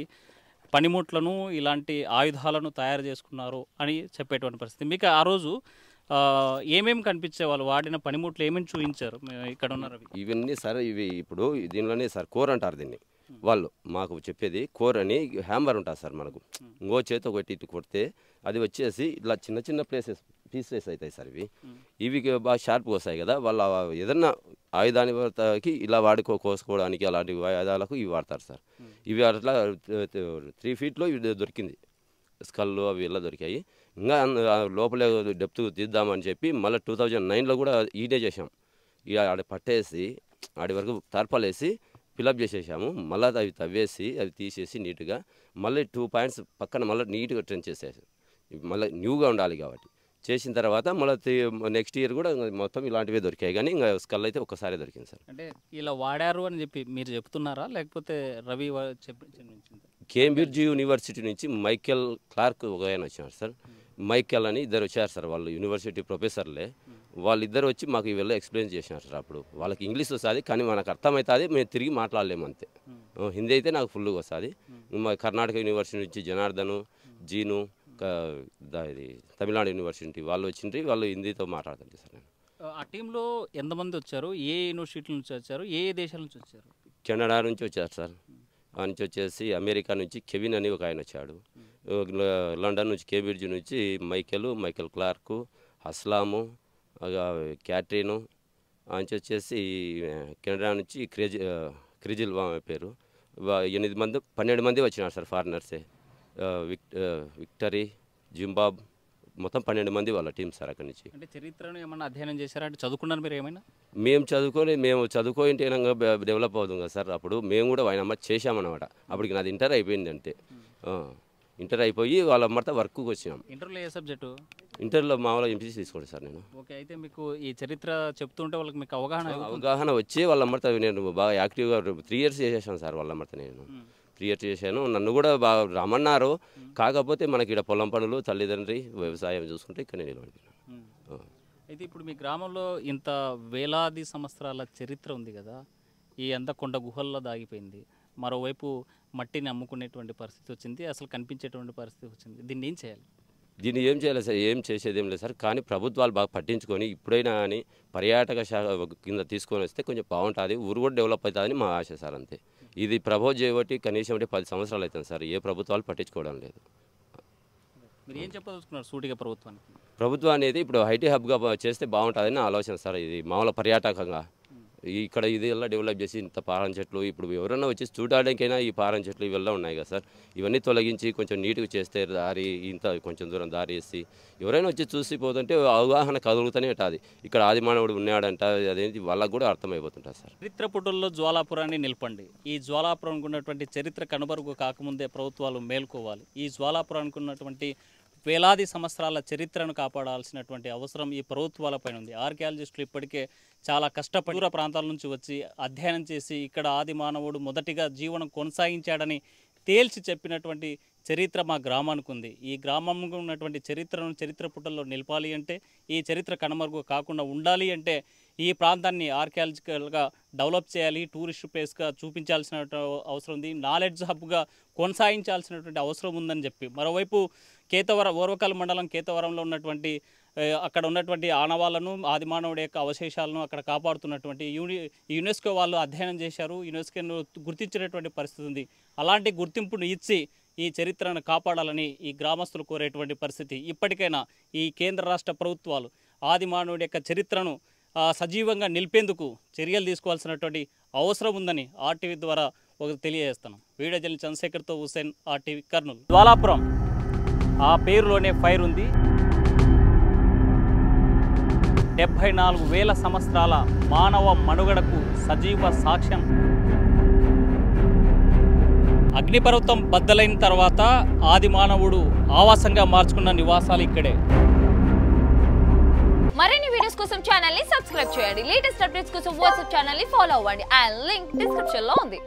పనిముట్లను, ఇలాంటి ఆయుధాలను తయారు చేసుకున్నారు అని చెప్పేటువంటి పరిస్థితి. మీకు ఆ రోజు ఏమేమి కనిపించే వాళ్ళు వాడిన పనిముట్లు ఏమేమి చూపించారు ఇక్కడ ఉన్నారు? ఇవన్నీ సార్ ఇవి ఇప్పుడు దీనిలోనే సార్ కోర్ అంటారు దీన్ని వాళ్ళు. మాకు చెప్పేది కోర్ అని. హ్యామర్ ఉంటుంది సార్ మనకు, ఇంకో చేతి ఒకటి ఇటు కొడితే అది వచ్చేసి ఇట్లా చిన్న పీసెస్ అవుతాయి సార్. ఇవి బాగా షార్ప్గా వస్తాయి కదా. వాళ్ళ ఏదన్నా ఆయుధానికి ఇలా కోసుకోవడానికి అలాంటి ఆయుధాలకు ఇవి వాడతారు సార్. ఇవి అట్లా 3 ఫీట్లో ఇవి దొరికింది. స్కల్లు అవి ఇలా దొరికాయి. ఇంకా లోపలే డెప్త్ తీద్దామని చెప్పి మళ్ళీ 2009లో కూడా ఈడే చేసాం. ఇక ఆడ పట్టేసి ఆడి వరకు తార్పాలేసి ఫిలప్ చేసేసాము. మళ్ళీ అవి తవ్వేసి అవి తీసేసి నీట్గా మళ్ళీ 2 పాయింట్స్ పక్కన మళ్ళీ నీట్గా ట్రెంచ్ చేసేసి మళ్ళీ న్యూగా ఉండాలి కాబట్టి చేసిన తర్వాత మళ్ళీ నెక్స్ట్ ఇయర్ కూడా మొత్తం ఇలాంటివే దొరికాయి. కానీ ఇంకా స్కల్ అయితే ఒక్కసారి దొరికింది సార్. అంటే ఇలా వాడారు అని చెప్పి మీరు చెప్తున్నారా లేకపోతే రవి కేంబ్రిడ్జ్ యూనివర్సిటీ నుంచి మైకేల్ క్లార్క్ ఒక ఆయన వచ్చినారు సార్. మైకేల్ అని ఇద్దరు వచ్చారు సార్. వాళ్ళు యూనివర్సిటీ ప్రొఫెసర్లే. వాళ్ళిద్దరు వచ్చి మాకు ఇవన్నీ ఎక్స్ప్లెయిన్ చేసినారు సార్. అప్పుడు వాళ్ళకి ఇంగ్లీష్ వస్తుంది కానీ మనకు అర్థమవుతుంది, మేము తిరిగి మాట్లాడలేము అంతే. హిందీ అయితే నాకు ఫుల్గా వస్తుంది. మా కర్ణాటక యూనివర్సిటీ నుంచి జనార్దను, జీను, ఇది తమిళనాడు యూనివర్సిటీ వాళ్ళు వచ్చిండ్రి. వాళ్ళు హిందీతో మాట్లాడుతుంది సార్. నేను ఆ టీంలో ఎంతమంది వచ్చారు? ఏ యూనివర్సిటీ నుంచి వచ్చారు? ఏ దేశాల నుంచి వచ్చారు? కెనడా నుంచి వచ్చారు సార్. ఆ నుంచి వచ్చేసి అమెరికా నుంచి కెవిన్ అని ఒక ఆయన వచ్చాడు. లండన్ నుంచి కేంబ్రిడ్జ్ నుంచి మైకేల్ క్లార్కు, అస్లాము, క్యాట్రీను. ఆ నుంచి వచ్చేసి కెనడా నుంచి క్రిజిల్ పేరు 12 మంది వచ్చినారు సార్ ఫారినర్సే. విక్టరీ, జింబాబ్ మొత్తం 12 మంది వాళ్ళ టీం సార్ అక్కడి నుంచి. అంటే చరిత్రను ఏమన్నా అధ్యయనం చేశారా? అంటే చదువుకున్నారు మీరు ఏమైనా? మేము చదువుకోయింటే డెవలప్ అవుతుంది కదా సార్. అప్పుడు మేము కూడా ఆయన చేశామన్నమాట. అప్పటికి నాది ఇంటర్ అయిపోయింది. అంటే ఇంటర్ అయిపోయి వాళ్ళ మరత వర్క్కి వచ్చినాం. ఇంటర్లో ఏ సబ్జెక్టు? ఇంటర్లో మామూలుగా ఎంపీసీ తీసుకోండి సార్ నేను. ఓకే, అయితే మీకు ఈ చరిత్ర చెప్తుంటే వాళ్ళకి మీకు అవగాహన వచ్చి వాళ్ళ మరత నేను బాగా యాక్టివ్గా 3 years చేసేసాను సార్ వాళ్ళ మరత నేను. 3 years చేశాను. నన్ను కూడా బాగా రమ్మన్నారు. కాకపోతే మనకి ఇక్కడ పొలం పనులు తల్లిదండ్రి వ్యవసాయం చూసుకుంటే ఇక్కడ నిలబడిపోయాను. అయితే ఇప్పుడు మీ గ్రామంలో ఇంత వేలాది సంవత్సరాల చరిత్ర ఉంది కదా, ఈ అంతా కొండ గుహల్లో దాగిపోయింది. మరోవైపు మట్టిని అమ్ముకునేటువంటి పరిస్థితి వచ్చింది, అసలు కనిపించేటువంటి పరిస్థితి వచ్చింది. దీన్ని ఏం చేయాలి? దీన్ని ఏం చేయాలి సార్? ఏం చేసేది ఏం లేదు సార్. కానీ ప్రభుత్వాలు బాగా పట్టించుకొని ఇప్పుడైనా కానీ పర్యాటక శాఖ కింద తీసుకొని వస్తే కొంచెం బాగుంటుంది, ఊరు కూడా డెవలప్ అవుతుందని మా ఆశ సార్. అంతే. ఇది ప్రపోజ్ చేయబట్టి కనీసం 10 సంవత్సరాలు అవుతుంది సార్. ఏ ప్రభుత్వాలు పట్టించుకోవడం లేదు. మీరు ఏం చెప్పదలుచుకున్నారు సూటిగా ప్రభుత్వానికి? ప్రభుత్వం అనేది ఇప్పుడు ఐటీ హబ్గా చేస్తే బాగుంటుందని నా ఆలోచన సార్. ఇది మామూలు పర్యాటకంగా ఇక్కడ ఇది ఎలా డెవలప్ చేసి ఇంత పారం చెట్లు ఇప్పుడు ఎవరైనా వచ్చి చూడడానికైనా ఈ పారం చెట్లు ఇవెల్లా ఉన్నాయి కదా సార్. ఇవన్నీ తొలగించి కొంచెం నీట్గా చేస్తే దారి ఇంత కొంచెం దూరం దారి వేసి ఎవరైనా వచ్చి చూసి పోతుంటే అవగాహన కదులుతూనే ఉంటుంది. ఇక్కడ ఆదిమానవుడు ఉన్నాడంట, అదేంటి వాళ్ళకు కూడా అర్థమైపోతుంటుంది సార్. చరిత్ర పుటల్లో జ్వాలాపురాన్ని నిలపండి. ఈ జ్వాలాపురానికి ఉన్నటువంటి చరిత్ర కనుమరుగు కాకముందే ప్రభుత్వాలు మేల్కోవాలి. ఈ జ్వాలాపురానికి ఉన్నటువంటి వేలాది సంవత్సరాల చరిత్రను కాపాడాల్సినటువంటి అవసరం ఈ ప్రభుత్వాలపైన ఉంది. ఆర్కియాలజిస్టులు ఇప్పటికే చాలా కష్టపడి దూర ప్రాంతాల నుంచి వచ్చి అధ్యయనం చేసి ఇక్కడ ఆది మానవుడు మొదటిగా జీవనం కొనసాగించాడని తేల్చి చెప్పినటువంటి చరిత్ర మా గ్రామానికి ఉంది. ఈ గ్రామంలో ఉన్నటువంటి చరిత్రను చరిత్ర పుటల్లో నిలపాలి అంటే, ఈ చరిత్ర కనుమరుగు కాకుండా ఉండాలి అంటే ఈ ప్రాంతాన్ని ఆర్కియాలజికల్గా డెవలప్ చేయాలి, టూరిస్ట్ ప్లేస్గా చూపించాల్సిన అవసరం ఉంది, నాలెడ్జ్ హబ్గా కొనసాగించాల్సినటువంటి అవసరం ఉందని చెప్పి, మరోవైపు ఓర్వకల్ మండలం కేతవరంలో ఉన్నటువంటి అక్కడ ఉన్నటువంటి ఆనవాళ్లను ఆదిమానవుడి యొక్క అవశేషాలను అక్కడ కాపాడుతున్నటువంటి యునెస్కో వాళ్ళు అధ్యయనం చేశారు. యునెస్కోను గుర్తించినటువంటి పరిస్థితి ఉంది. అలాంటి గుర్తింపును ఇచ్చి ఈ చరిత్రను కాపాడాలని ఈ గ్రామస్తులు కోరేటువంటి పరిస్థితి. ఇప్పటికైనా ఈ కేంద్ర రాష్ట్ర ప్రభుత్వాలు ఆదిమానవుడి యొక్క చరిత్రను సజీవంగా నిలిపేందుకు చర్యలు తీసుకోవాల్సినటువంటి అవసరం ఉందని ఆర్టీవీ ద్వారా తెలియజేస్తున్నాం. వీడియో జర్నలిస్ట్ చంద్రశేఖర్తో హుసేన్, ఆర్టీవీ కర్నూలు. జ్వాలాపురం ఆ పేరులోనే ఫైర్ ఉంది. 74,000 సంవత్సరాల మానవ మనుగడకు సజీవ సాక్ష్యం. అగ్నిపర్వతం బద్దలైన తర్వాత ఆది మానవుడు ఆవాసంగా మార్చుకున్న నివాసాలు ఇక్కడే. మరిన్ని వీడియోస్ కోసం ఛానల్ ని సబ్స్క్రైబ్ చేయండి. లేటెస్ట్ అప్డేట్స్ కోసం వాట్సాప్ ఛానల్ ని ఫాలో అవ్వండి. అండ్ లింక్ డిస్క్రిప్షన్ లో ఉంది.